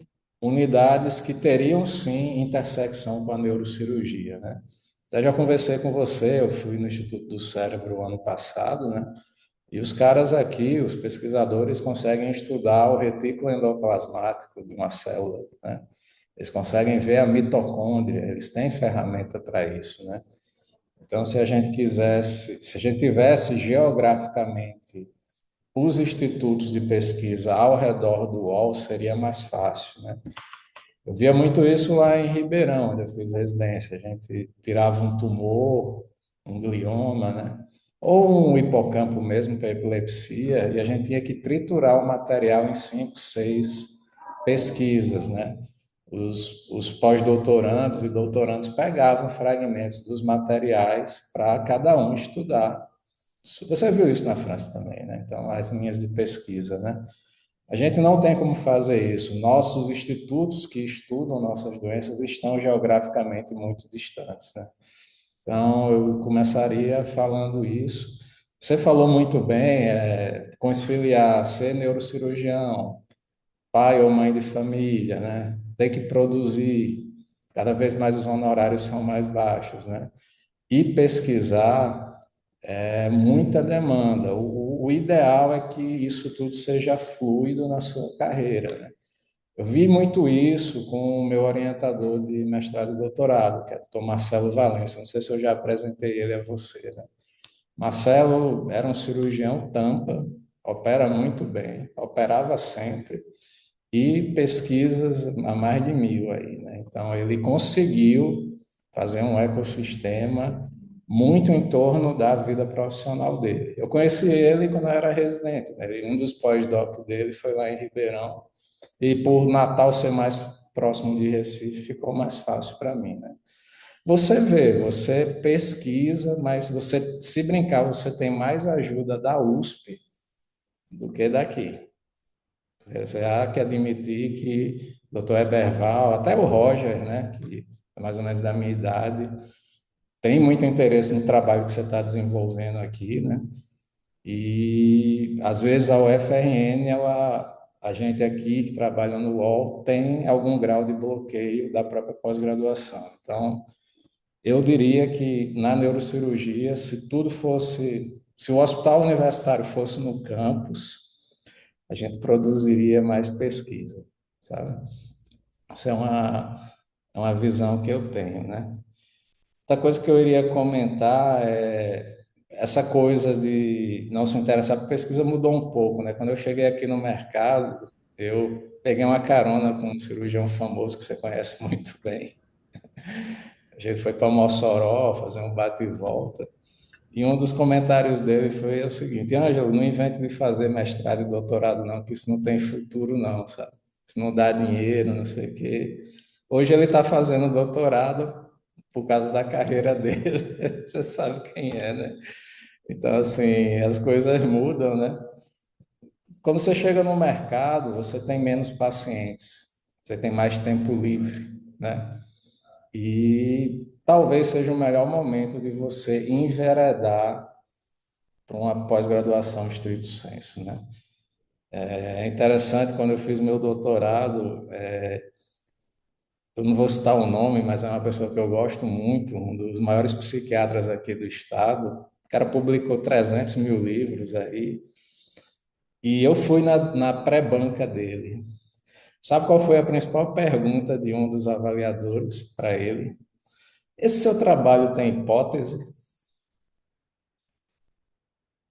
unidades que teriam sim intersecção com a neurocirurgia, né? Até já conversei com você, eu fui no Instituto do Cérebro ano passado, né? E os caras aqui, os pesquisadores, conseguem estudar o retículo endoplasmático de uma célula, né? Eles conseguem ver a mitocôndria, eles têm ferramenta para isso, né? Então, se a gente quisesse, se a gente tivesse geograficamente os institutos de pesquisa ao redor do UOL, seria mais fácil, né? Eu via muito isso lá em Ribeirão, onde eu fiz residência. A gente tirava um tumor, um glioma, né? Ou um hipocampo mesmo para epilepsia, e a gente tinha que triturar o material em 5, 6 pesquisas, né? Os pós-doutorandos e doutorandos pegavam fragmentos dos materiais para cada um estudar. Você viu isso na França também, né? Então, as linhas de pesquisa, né? A gente não tem como fazer isso. Nossos institutos que estudam nossas doenças estão geograficamente muito distantes, né? Então, eu começaria falando isso. Você falou muito bem, conciliar ser neurocirurgião, pai ou mãe de família, né? Tem que produzir. Cada vez mais os honorários são mais baixos, né? E pesquisar é muita demanda. O ideal é que isso tudo seja fluido na sua carreira, né? Eu vi muito isso com o meu orientador de mestrado e doutorado, que é o Dr. Marcelo Valença. Não sei se eu já apresentei ele a você, né? Marcelo era um cirurgião tampa, opera muito bem, operava sempre, e pesquisas a mais de 1.000 aí, né? Então, ele conseguiu fazer um ecossistema muito em torno da vida profissional dele. Eu conheci ele quando eu era residente, né? Um dos pós-doc dele foi lá em Ribeirão, e por Natal ser mais próximo de Recife, ficou mais fácil para mim, né? Você vê, você pesquisa, mas você, se brincar, você tem mais ajuda da USP do que daqui. Você há que admitir que o doutor Eberval, até o Roger, né, que é mais ou menos da minha idade, tem muito interesse no trabalho que você está desenvolvendo aqui, né? E às vezes a UFRN, a gente aqui que trabalha no UOL tem algum grau de bloqueio da própria pós-graduação. Então, eu diria que na neurocirurgia, se o hospital universitário fosse no campus, a gente produziria mais pesquisa, sabe? Essa é uma visão que eu tenho, né? Outra coisa que eu iria comentar é essa coisa de não se interessar por pesquisa mudou um pouco, né? Quando eu cheguei aqui no mercado, eu peguei uma carona com um cirurgião famoso que você conhece muito bem. A gente foi para Mossoró fazer um bate e volta. E um dos comentários dele foi o seguinte: Ângelo, não invente de fazer mestrado e doutorado, não, que isso não tem futuro, não, sabe? Isso não dá dinheiro, não sei o quê. Hoje ele está fazendo doutorado por causa da carreira dele. Você sabe quem é, né? Então, assim, as coisas mudam, né? Quando você chega no mercado, você tem menos pacientes, você tem mais tempo livre, né? E talvez seja o melhor momento de você enveredar para uma pós-graduação estrito sensu, né? É interessante, quando eu fiz meu doutorado, eu não vou citar o nome, mas é uma pessoa que eu gosto muito, um dos maiores psiquiatras aqui do estado. O cara publicou 300 mil livros aí, e eu fui na pré-banca dele. Sabe qual foi a principal pergunta de um dos avaliadores para ele? Esse seu trabalho tem hipótese?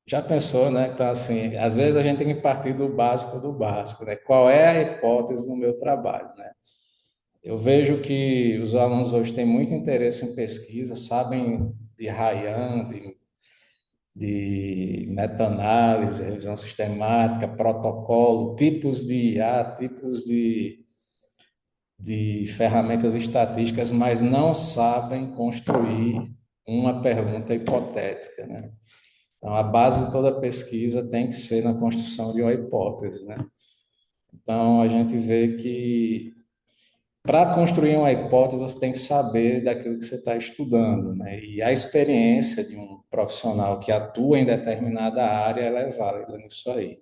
Já pensou, né? Então, assim, às vezes a gente tem que partir do básico, né? Qual é a hipótese no meu trabalho, né? Eu vejo que os alunos hoje têm muito interesse em pesquisa, sabem de Ryan, de meta-análise, revisão sistemática, protocolo, tipos de IA, tipos de ferramentas estatísticas, mas não sabem construir uma pergunta hipotética, né? Então, a base de toda pesquisa tem que ser na construção de uma hipótese, né? Então, a gente vê que para construir uma hipótese, você tem que saber daquilo que você está estudando, né? E a experiência de um profissional que atua em determinada área, ela é válida nisso aí.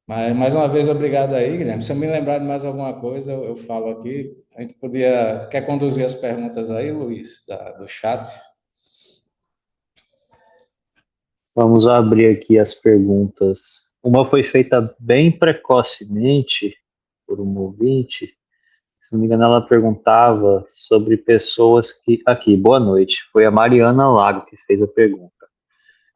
Mas, mais uma vez, obrigado aí, Guilherme. Se eu me lembrar de mais alguma coisa, eu falo aqui. A gente podia... Quer conduzir as perguntas aí, Luiz, do chat? Vamos abrir aqui as perguntas. Uma foi feita bem precocemente por um ouvinte. Se não me engano, ela perguntava sobre pessoas que. Aqui, boa noite. Foi a Mariana Lago que fez a pergunta.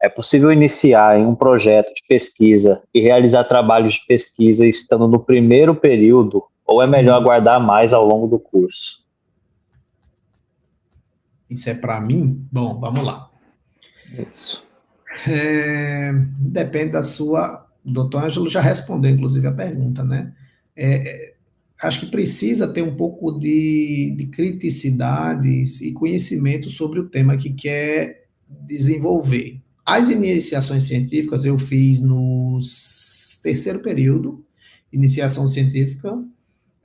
É possível iniciar em um projeto de pesquisa e realizar trabalhos de pesquisa estando no primeiro período, ou é melhor aguardar mais ao longo do curso? Isso é para mim? Bom, vamos lá. Isso. Depende da sua. O doutor Ângelo já respondeu, inclusive, a pergunta, né? Acho que precisa ter um pouco de criticidade e conhecimento sobre o tema que quer desenvolver. As iniciações científicas eu fiz no terceiro período, iniciação científica.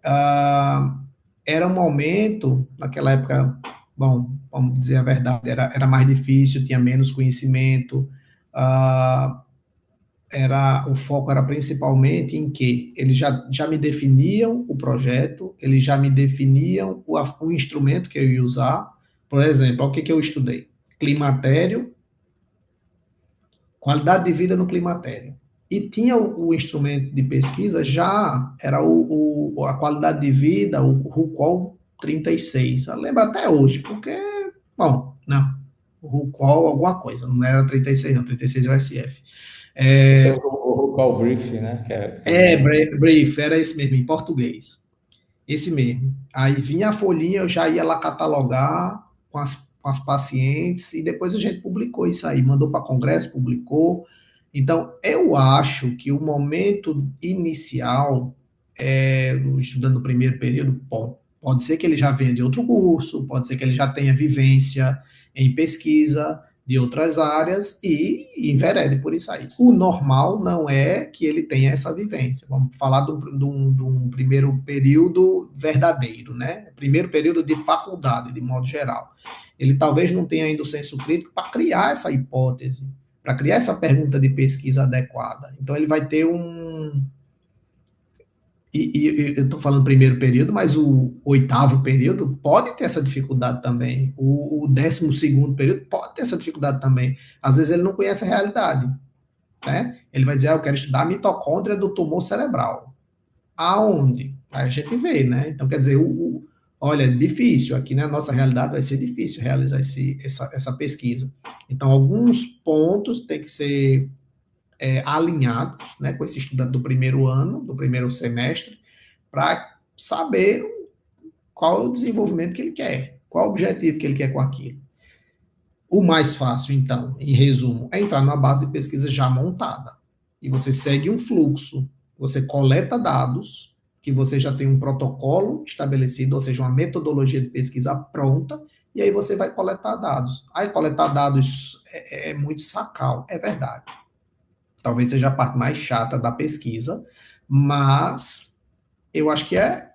Ah, era um momento, naquela época, bom, vamos dizer a verdade, era mais difícil, tinha menos conhecimento. ah, o foco era principalmente em que eles já me definiam o projeto, eles já me definiam o instrumento que eu ia usar. Por exemplo, o que, que eu estudei? Climatério, qualidade de vida no climatério. E tinha o instrumento de pesquisa, já era a qualidade de vida, o RUCOL 36. Eu lembro até hoje, porque, bom, não, o RUCOL alguma coisa, não era 36 não, 36 é o SF. Esse é o call brief, né? Que é também... Brief, era esse mesmo, em português. Esse mesmo. Aí vinha a folhinha, eu já ia lá catalogar com as pacientes, e depois a gente publicou isso aí, mandou para congresso, publicou. Então, eu acho que o momento inicial, estudando o primeiro período, pode ser que ele já venha de outro curso, pode ser que ele já tenha vivência em pesquisa de outras áreas e enverede por isso aí. O normal não é que ele tenha essa vivência. Vamos falar de um primeiro período verdadeiro, né? Primeiro período de faculdade, de modo geral. Ele talvez não tenha ainda o senso crítico para criar essa hipótese, para criar essa pergunta de pesquisa adequada. Então, ele vai ter um. Eu estou falando primeiro período, mas o oitavo período pode ter essa dificuldade também. O 12º período pode ter essa dificuldade também. Às vezes ele não conhece a realidade, né? Ele vai dizer, eu quero estudar a mitocôndria do tumor cerebral. Aonde? Aí a gente vê, né? Então, quer dizer, olha, é difícil. Aqui na nossa realidade vai ser difícil realizar essa pesquisa. Então, alguns pontos têm que ser alinhados, né, com esse estudante do primeiro ano, do primeiro semestre, para saber qual é o desenvolvimento que ele quer, qual é o objetivo que ele quer com aquilo. O mais fácil, então, em resumo, é entrar numa base de pesquisa já montada. E você segue um fluxo, você coleta dados, que você já tem um protocolo estabelecido, ou seja, uma metodologia de pesquisa pronta, e aí você vai coletar dados. Aí coletar dados é muito sacal, é verdade. Talvez seja a parte mais chata da pesquisa, mas eu acho que é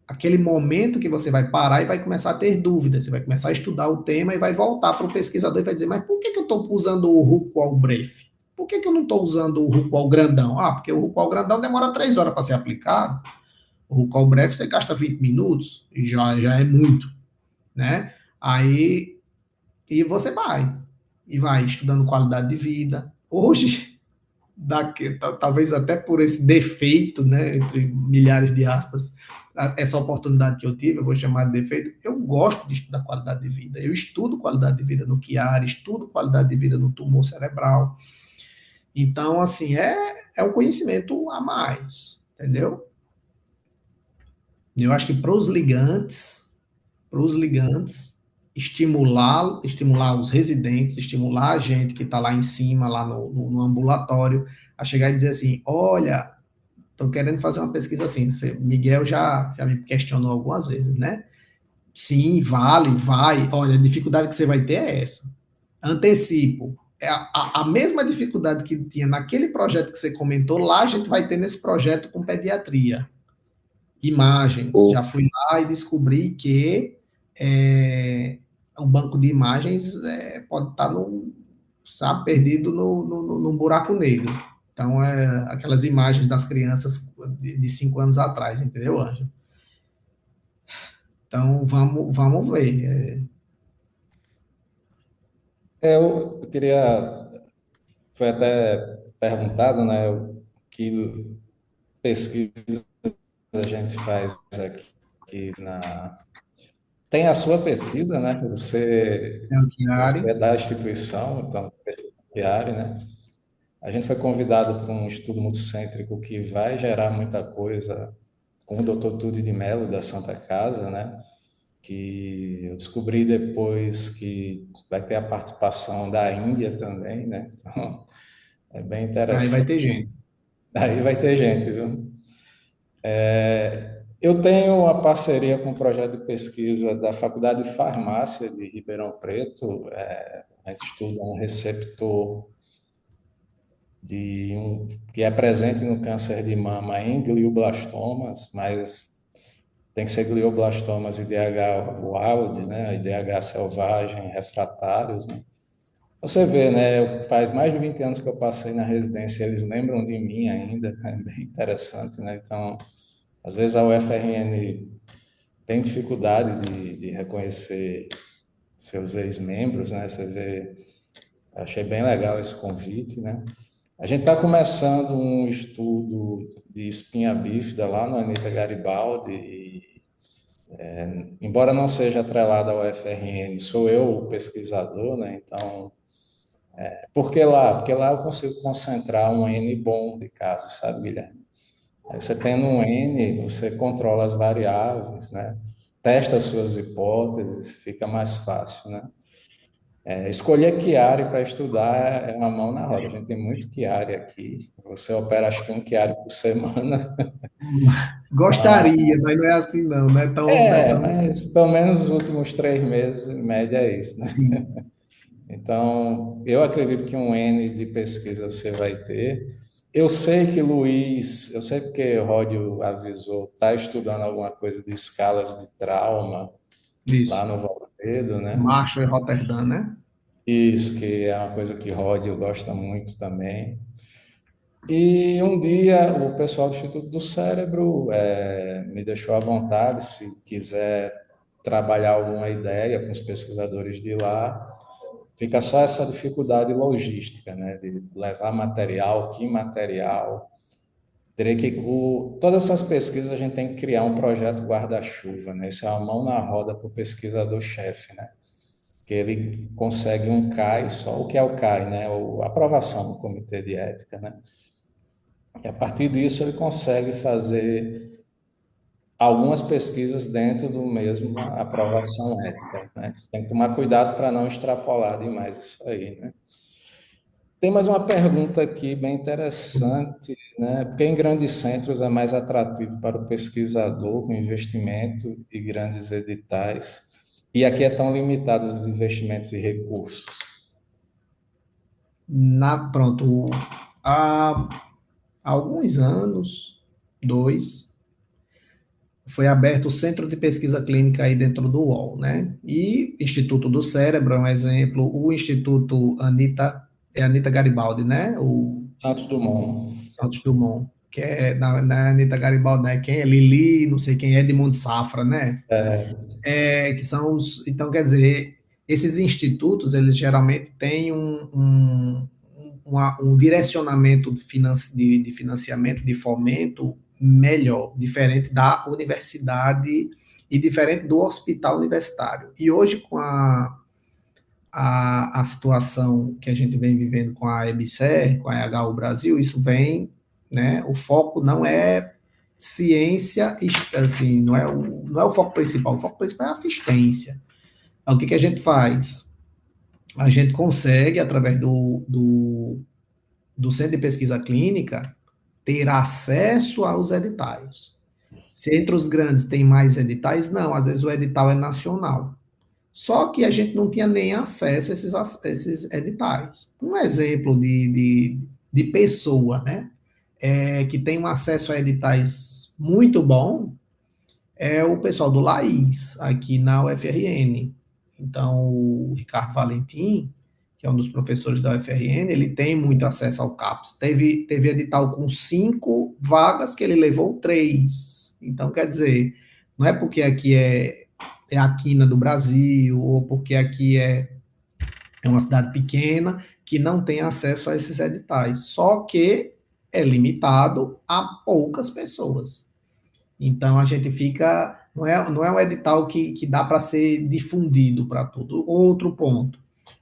aquele momento que você vai parar e vai começar a ter dúvidas, você vai começar a estudar o tema e vai voltar para o pesquisador e vai dizer, mas por que eu estou usando o RUCOL Brief? Por que eu não estou usando o RUCOL grandão? Ah, porque o RUCOL grandão demora 3 horas para ser aplicado, o RUCOL Brief você gasta 20 minutos, e já é muito, né? Aí, e você vai estudando qualidade de vida. Hoje, talvez até por esse defeito, né, entre milhares de aspas, essa oportunidade que eu tive, eu vou chamar de defeito, eu gosto de estudar qualidade de vida. Eu estudo qualidade de vida no Chiari, estudo qualidade de vida no tumor cerebral. Então, assim, é um conhecimento a mais, entendeu? Eu acho que para os ligantes, estimular os residentes, estimular a gente que está lá em cima, lá no ambulatório, a chegar e dizer assim, olha, estou querendo fazer uma pesquisa assim, Miguel já me questionou algumas vezes, né? Sim, vale, vai, olha, a dificuldade que você vai ter é essa. Antecipo, é a mesma dificuldade que tinha naquele projeto que você comentou, lá a gente vai ter nesse projeto com pediatria. Imagens. O, Já fui lá e descobri que o banco de imagens pode estar sabe, perdido num buraco negro. Então, aquelas imagens das crianças de 5 anos atrás, entendeu, Ângelo? Então, vamos ver. Eu queria, foi até perguntado, né, o que pesquisa a gente faz aqui na... Tem a sua pesquisa, né? É o Você é Chiari. da instituição, então, pesquisa diária, né? A gente foi convidado para um estudo multicêntrico que vai gerar muita coisa com o Dr. Tudy de Mello, da Santa Casa, né? Que eu descobri depois que vai ter a participação da Índia também, né? Então, é bem Aí vai interessante. ter gente. Aí vai ter gente, viu? Eu tenho uma parceria com um projeto de pesquisa da Faculdade de Farmácia de Ribeirão Preto. A gente estuda um receptor que é presente no câncer de mama em glioblastomas, mas tem que ser glioblastomas IDH wild, né? IDH selvagem, refratários, né? Você vê, né? Faz mais de 20 anos que eu passei na residência, eles lembram de mim ainda, é bem interessante, né? Então, às vezes a UFRN tem dificuldade de reconhecer seus ex-membros, né? Você vê, achei bem legal esse convite, né? A gente está começando um estudo de espinha bífida lá no Anita Garibaldi, embora não seja atrelado ao FRN, sou eu o pesquisador, né? Então, por que lá? Porque lá eu consigo concentrar um N bom de casos, sabe, Guilherme? Aí você tendo um N, você controla as variáveis, né? Testa as suas hipóteses, fica mais fácil, né? Escolher Chiari para estudar é uma mão na roda. A gente tem muito Chiari aqui. Você opera, acho que um Chiari por semana. Gostaria, mas não é assim não, não é tão Mas pelo menos os últimos 3 meses, em média, é isso, né? assim. Então, eu acredito que um N de pesquisa você vai ter. Eu sei que Luiz, eu sei porque o Ródio avisou, está estudando alguma coisa de escalas de trauma lá Isso. no Valfredo, né? Marshall e Rotterdam, né? Isso, que é uma coisa que Ródio gosta muito também. E um dia o pessoal do Instituto do Cérebro me deixou à vontade, se quiser trabalhar alguma ideia com os pesquisadores de lá. Fica só essa dificuldade logística, né, de levar material, que material. Teria que todas essas pesquisas a gente tem que criar um projeto guarda-chuva, né? Isso é uma mão na roda para o pesquisador-chefe, né? Que ele consegue um CAI, só o que é o CAI, né? A aprovação do Comitê de Ética, né? E a partir disso ele consegue fazer algumas pesquisas dentro do mesmo aprovação ética, né? Você tem que tomar cuidado para não extrapolar demais isso aí, né? Tem mais uma pergunta aqui bem interessante, né? Porque em grandes centros é mais atrativo para o pesquisador com investimento e grandes editais, e aqui é tão limitado os investimentos e recursos. Pronto, há alguns anos, dois, foi aberto o Centro de Pesquisa Clínica aí dentro do UOL, né? E Instituto do Cérebro é um exemplo, o Instituto Anita Garibaldi, né? O Santos Dumont. Santos Dumont, que é na Anita Garibaldi, né? Quem é Lili, não sei quem é, Edmundo Safra, né? É, Que são então, quer dizer, esses institutos, eles geralmente têm um um direcionamento de financiamento, de fomento melhor, diferente da universidade e diferente do hospital universitário. E hoje, com a situação que a gente vem vivendo com a EBSER, com a EHU Brasil, isso vem, né, o foco não é ciência, assim, não é o foco principal é assistência. Então, o que a gente faz? A gente consegue, através do Centro de Pesquisa Clínica, ter acesso aos editais. Se entre os grandes tem mais editais, não, às vezes o edital é nacional. Só que a gente não tinha nem acesso a esses editais. Um exemplo de pessoa, né, que tem um acesso a editais muito bom é o pessoal do LAIS, aqui na UFRN. Então, o Ricardo Valentim, que é um dos professores da UFRN, ele tem muito acesso ao CAPES. Teve edital com 5 vagas que ele levou 3. Então, quer dizer, não é porque aqui é a quina do Brasil, ou porque aqui é uma cidade pequena, que não tem acesso a esses editais. Só que é limitado a poucas pessoas. Então, a gente fica... Não é um edital que dá para ser difundido para tudo. Outro ponto.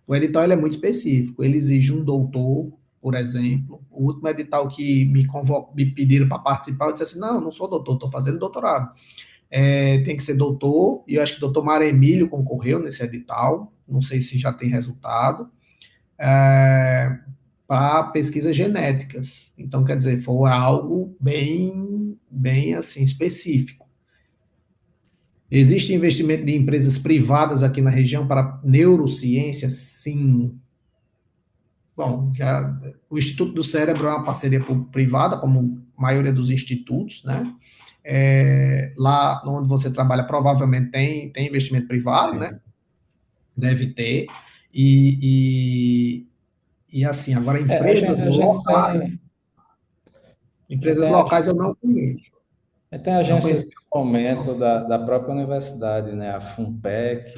O edital ele é muito específico. Ele exige um doutor, por exemplo. O último edital que me pediram para participar, eu disse assim, não sou doutor, estou fazendo doutorado. Tem que ser doutor, e eu acho que o doutor Mário Emílio concorreu nesse edital, não sei se já tem resultado, para pesquisas genéticas. Então, quer dizer, foi algo bem assim, específico. Existe investimento de empresas privadas aqui na região para neurociência? Sim. Bom, o Instituto do Cérebro é uma parceria privada, como a maioria dos institutos, né? Lá onde você trabalha, provavelmente tem investimento privado, né? Deve ter. E assim, agora empresas locais. Empresas locais eu não conheço. Tem agências de fomento da própria universidade, né? A FUNPEC.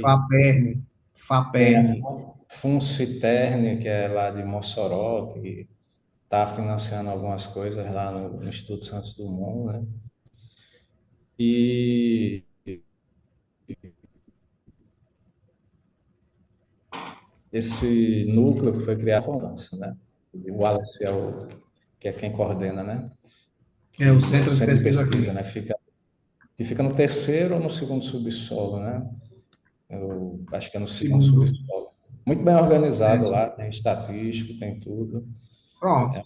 FAPERN. FUNCITERN, que é lá de Mossoró, que está financiando algumas coisas lá no Instituto Santos Dumont, né? E esse núcleo que foi criado, né? O Wallace que é quem coordena, né? O Centro de Pesquisa, né? Que fica no terceiro ou no segundo subsolo, né? Eu acho que é no segundo subsolo. Muito bem organizado lá, tem estatístico, tem tudo. Pronto.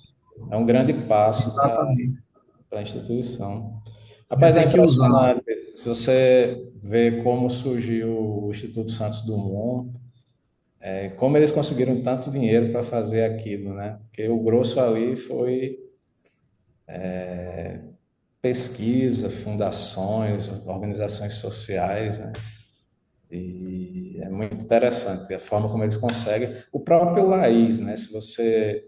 É um grande passo para a instituição. Rapaz, é impressionante. Se você vê como surgiu o Instituto Santos Dumont, como eles conseguiram tanto dinheiro para fazer aquilo, né? Porque o grosso ali foi pesquisa, fundações, organizações sociais, né? E é muito interessante a forma como eles conseguem. O próprio Laís, né? Se você...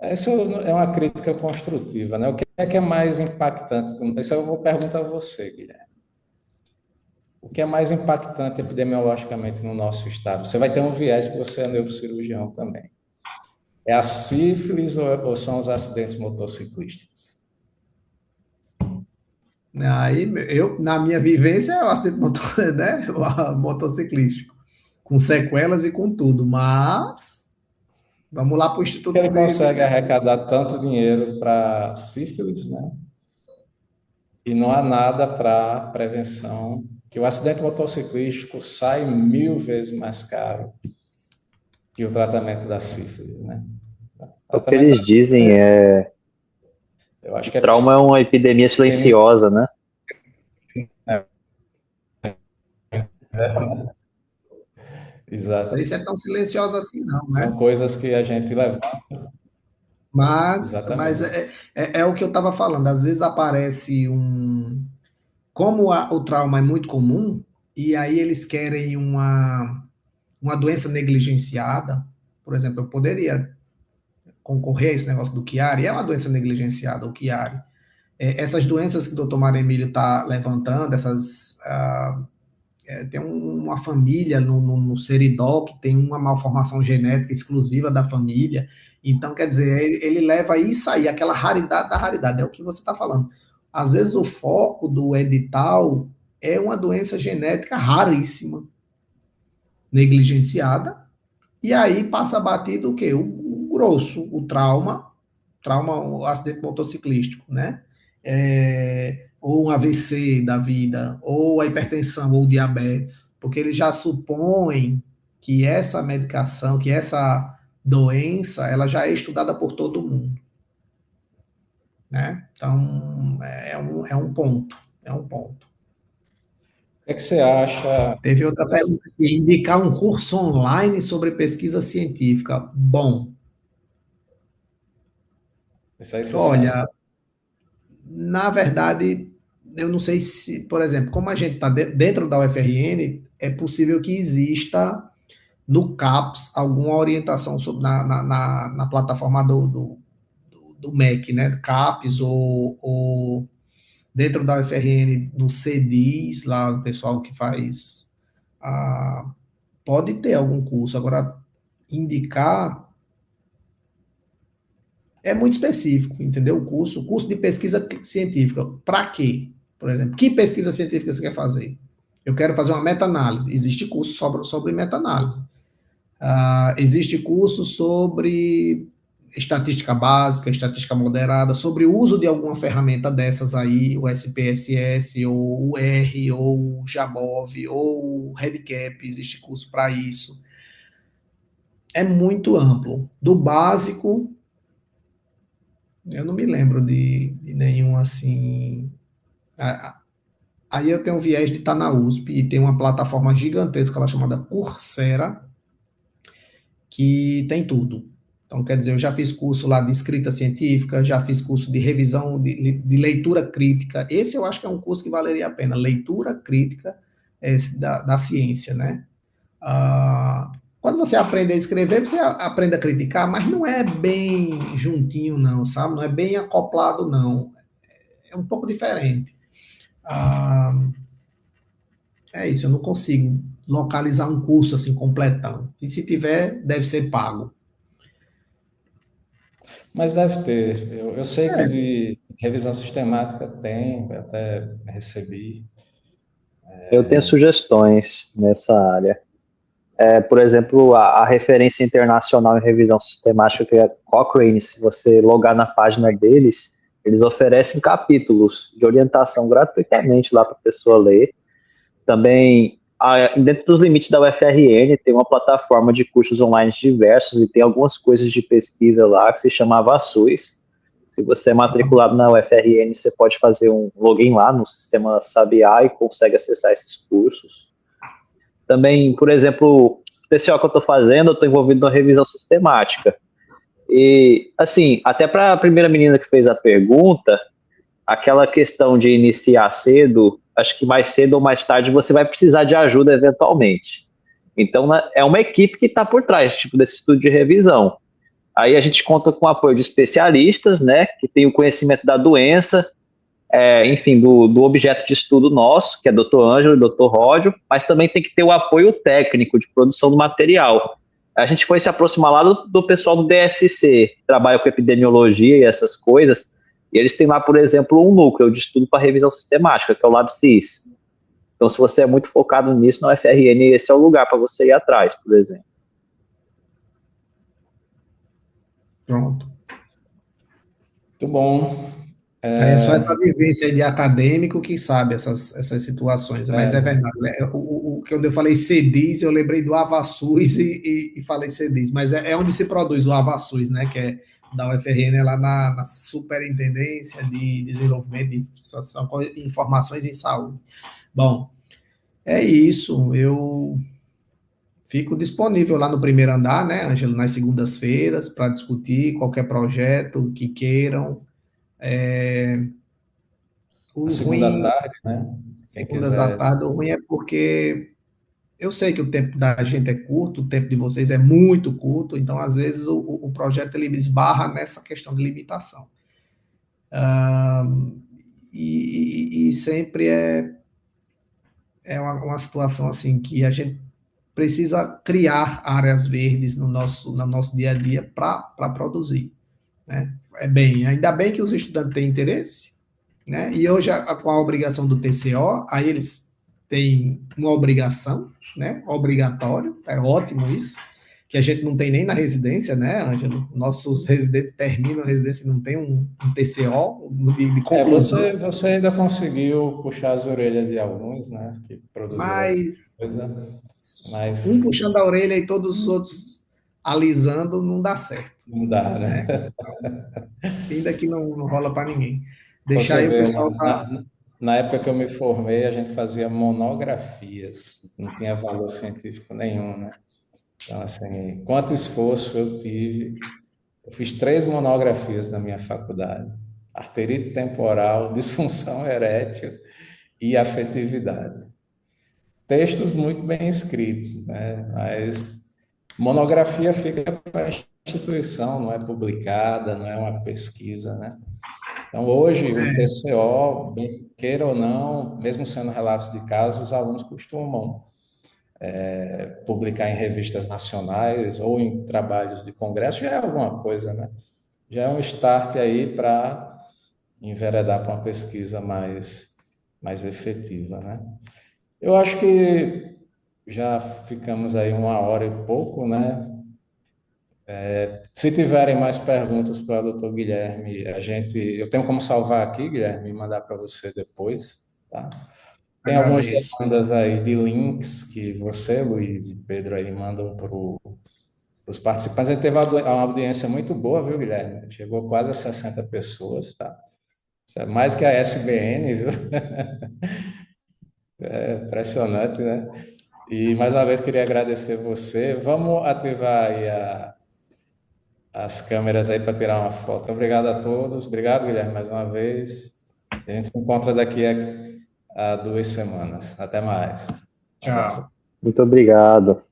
Essa é uma crítica construtiva, né? O que é mais impactante? Isso eu vou perguntar a você, Guilherme. O que é mais impactante epidemiologicamente no nosso estado? Você vai ter um viés que você é neurocirurgião também. É a sífilis ou são os acidentes motociclísticos? Aí, na minha vivência, é o acidente motociclístico, com sequelas e com tudo, mas vamos lá para o Instituto... Ele consegue arrecadar tanto dinheiro para sífilis, né? E não há nada para prevenção, que o acidente motociclístico sai 1000 vezes mais caro que o tratamento da sífilis, né? O que eles dizem eu acho que trauma é uma epidemia silenciosa, né? Exato. Isso é tão silencioso assim, não, né? São coisas que a gente levanta. Mas é o que eu estava falando. Às vezes aparece como o trauma é muito comum, e aí eles querem uma doença negligenciada. Por exemplo, eu poderia concorrer a esse negócio do Chiari, é uma doença negligenciada, o Chiari. Essas doenças que o doutor Mário Emílio está levantando, tem uma família no Seridó que tem uma malformação genética exclusiva da família, Então, quer dizer, ele leva isso aí, aquela raridade da raridade, é o que você está falando. Às vezes o foco do edital é uma doença genética raríssima, negligenciada, e aí passa batido o quê? O grosso, o trauma, o acidente motociclístico, né? Ou um AVC da vida, ou a hipertensão, ou o diabetes, porque eles já supõem que essa medicação, que essa doença, ela já é estudada por todo mundo, né? Então, é um ponto. O que é que você acha? Teve outra pergunta aqui, indicar um curso online sobre pesquisa científica. Bom, Isso aí você sabe. olha, na verdade, eu não sei se, por exemplo, como a gente está dentro da UFRN, é possível que exista no CAPES alguma orientação sobre, na plataforma do MEC, né? CAPES ou dentro da UFRN, no CEDIS, lá o pessoal que faz. ah, Pode ter algum curso. Agora, indicar é muito específico, entendeu? O curso de pesquisa científica, para quê? Por exemplo, que pesquisa científica você quer fazer? Eu quero fazer uma meta-análise. Existe curso sobre meta-análise. Existe curso sobre estatística básica, estatística moderada, sobre o uso de alguma ferramenta dessas aí, o SPSS, ou o R, ou o Jabov, ou o REDCap, existe curso para isso. É muito amplo. Do básico, eu não me lembro de nenhum assim. Aí eu tenho um viés de estar na USP e tem uma plataforma gigantesca lá chamada Coursera, que tem tudo. Então, quer dizer, eu já fiz curso lá de escrita científica, já fiz curso de revisão, de leitura crítica. Esse eu acho que é um curso que valeria a pena, leitura crítica da ciência, né? Quando você aprende a escrever, você aprende a criticar, mas não é bem juntinho, não, sabe? Não é bem acoplado, não. É um pouco diferente. Ah, É isso, eu não consigo localizar um curso assim completão. E se tiver, deve ser pago. Mas deve ter. Eu sei que É, de revisão sistemática tem, eu até recebi. Eu tenho sugestões nessa área. Por exemplo, a referência internacional em revisão sistemática, que é Cochrane, se você logar na página deles, eles oferecem capítulos de orientação gratuitamente lá para a pessoa ler. Também, dentro dos limites da UFRN, tem uma plataforma de cursos online diversos e tem algumas coisas de pesquisa lá que se chama Avassus. Se você é matriculado na UFRN, você pode fazer um login lá no sistema Sabiá e consegue acessar esses cursos. Também, por exemplo, o especial que eu estou fazendo, eu estou envolvido na revisão sistemática. E, assim, até para a primeira menina que fez a pergunta, aquela questão de iniciar cedo, acho que mais cedo ou mais tarde você vai precisar de ajuda eventualmente. Então, é uma equipe que está por trás tipo, desse estudo de revisão. Aí a gente conta com o apoio de especialistas, né, que tem o conhecimento da doença, enfim, do objeto de estudo nosso, que é Dr. Ângelo e Dr. Ródio, mas também tem que ter o apoio técnico de produção do material. A gente foi se aproximar lá do pessoal do DSC, que trabalha com epidemiologia e essas coisas, e eles têm lá, por exemplo, um núcleo de estudo para revisão sistemática, que é o LabSys. Então, se você é muito focado nisso, na UFRN, esse é o lugar para você ir atrás, por exemplo. pronto. Muito bom. Aí é só essa vivência aí de acadêmico que sabe essas situações, mas é verdade, né? Quando eu falei CEDIS, eu lembrei do Avassus e falei CEDIS, mas é onde se produz o Avassus, né? Que é da UFRN, é lá na Superintendência de Desenvolvimento de Informações em Saúde. Bom, é isso, eu fico disponível lá no primeiro andar, né, Ângelo, nas segundas-feiras, para discutir qualquer projeto que queiram. A O segunda ruim, tarde, né? Quem segundas à quiser. tarde, o ruim é porque eu sei que o tempo da gente é curto, o tempo de vocês é muito curto, então às vezes o projeto ele esbarra nessa questão de limitação. E sempre é uma situação assim que a gente precisa criar áreas verdes no nosso dia a dia para produzir, né? Ainda bem que os estudantes têm interesse, né? E hoje, com a obrigação do TCO, aí eles têm uma obrigação, né? Obrigatório, é ótimo isso, que a gente não tem nem na residência, né, Ângelo? Nossos residentes terminam a residência e não tem um TCO de conclusão. Você ainda conseguiu puxar as orelhas de alguns, né, que produziram alguma Mas coisa, um mas puxando a orelha e todos os outros alisando não dá certo, não dá, né? né? Fim daqui não rola para ninguém. Deixar Você aí o vê, pessoal tá. na época que eu me formei, a gente fazia monografias, não tinha valor científico nenhum, né? Então, assim, quanto esforço eu tive. Eu fiz 3 monografias na minha faculdade: arterite temporal, disfunção erétil e afetividade. Textos muito bem escritos, né? Mas monografia fica para a instituição, não é publicada, não é uma pesquisa, né? Então, hoje, o TCO, bem queira ou não, mesmo sendo relatos de casos, os alunos costumam publicar em revistas nacionais ou em trabalhos de congresso, já é alguma coisa, né? Já é um start aí para enveredar para uma pesquisa mais efetiva, né? Eu acho que já ficamos aí 1 hora e pouco, né? Se tiverem mais perguntas para o doutor Guilherme, eu tenho como salvar aqui, Guilherme, e mandar para você depois, tá? Tem algumas Agradeço. demandas aí de links que você, Luiz e Pedro aí mandam para os participantes. A gente teve uma audiência muito boa, viu, Guilherme? Chegou quase a 60 pessoas, tá? Isso é mais que a SBN, viu? É impressionante, né? E mais uma vez queria agradecer você. Vamos ativar aí as câmeras aí para tirar uma foto. Obrigado a todos. Obrigado, Guilherme, mais uma vez. A gente se encontra daqui a 2 semanas. Até mais. Um abraço. Tchau. Muito obrigado.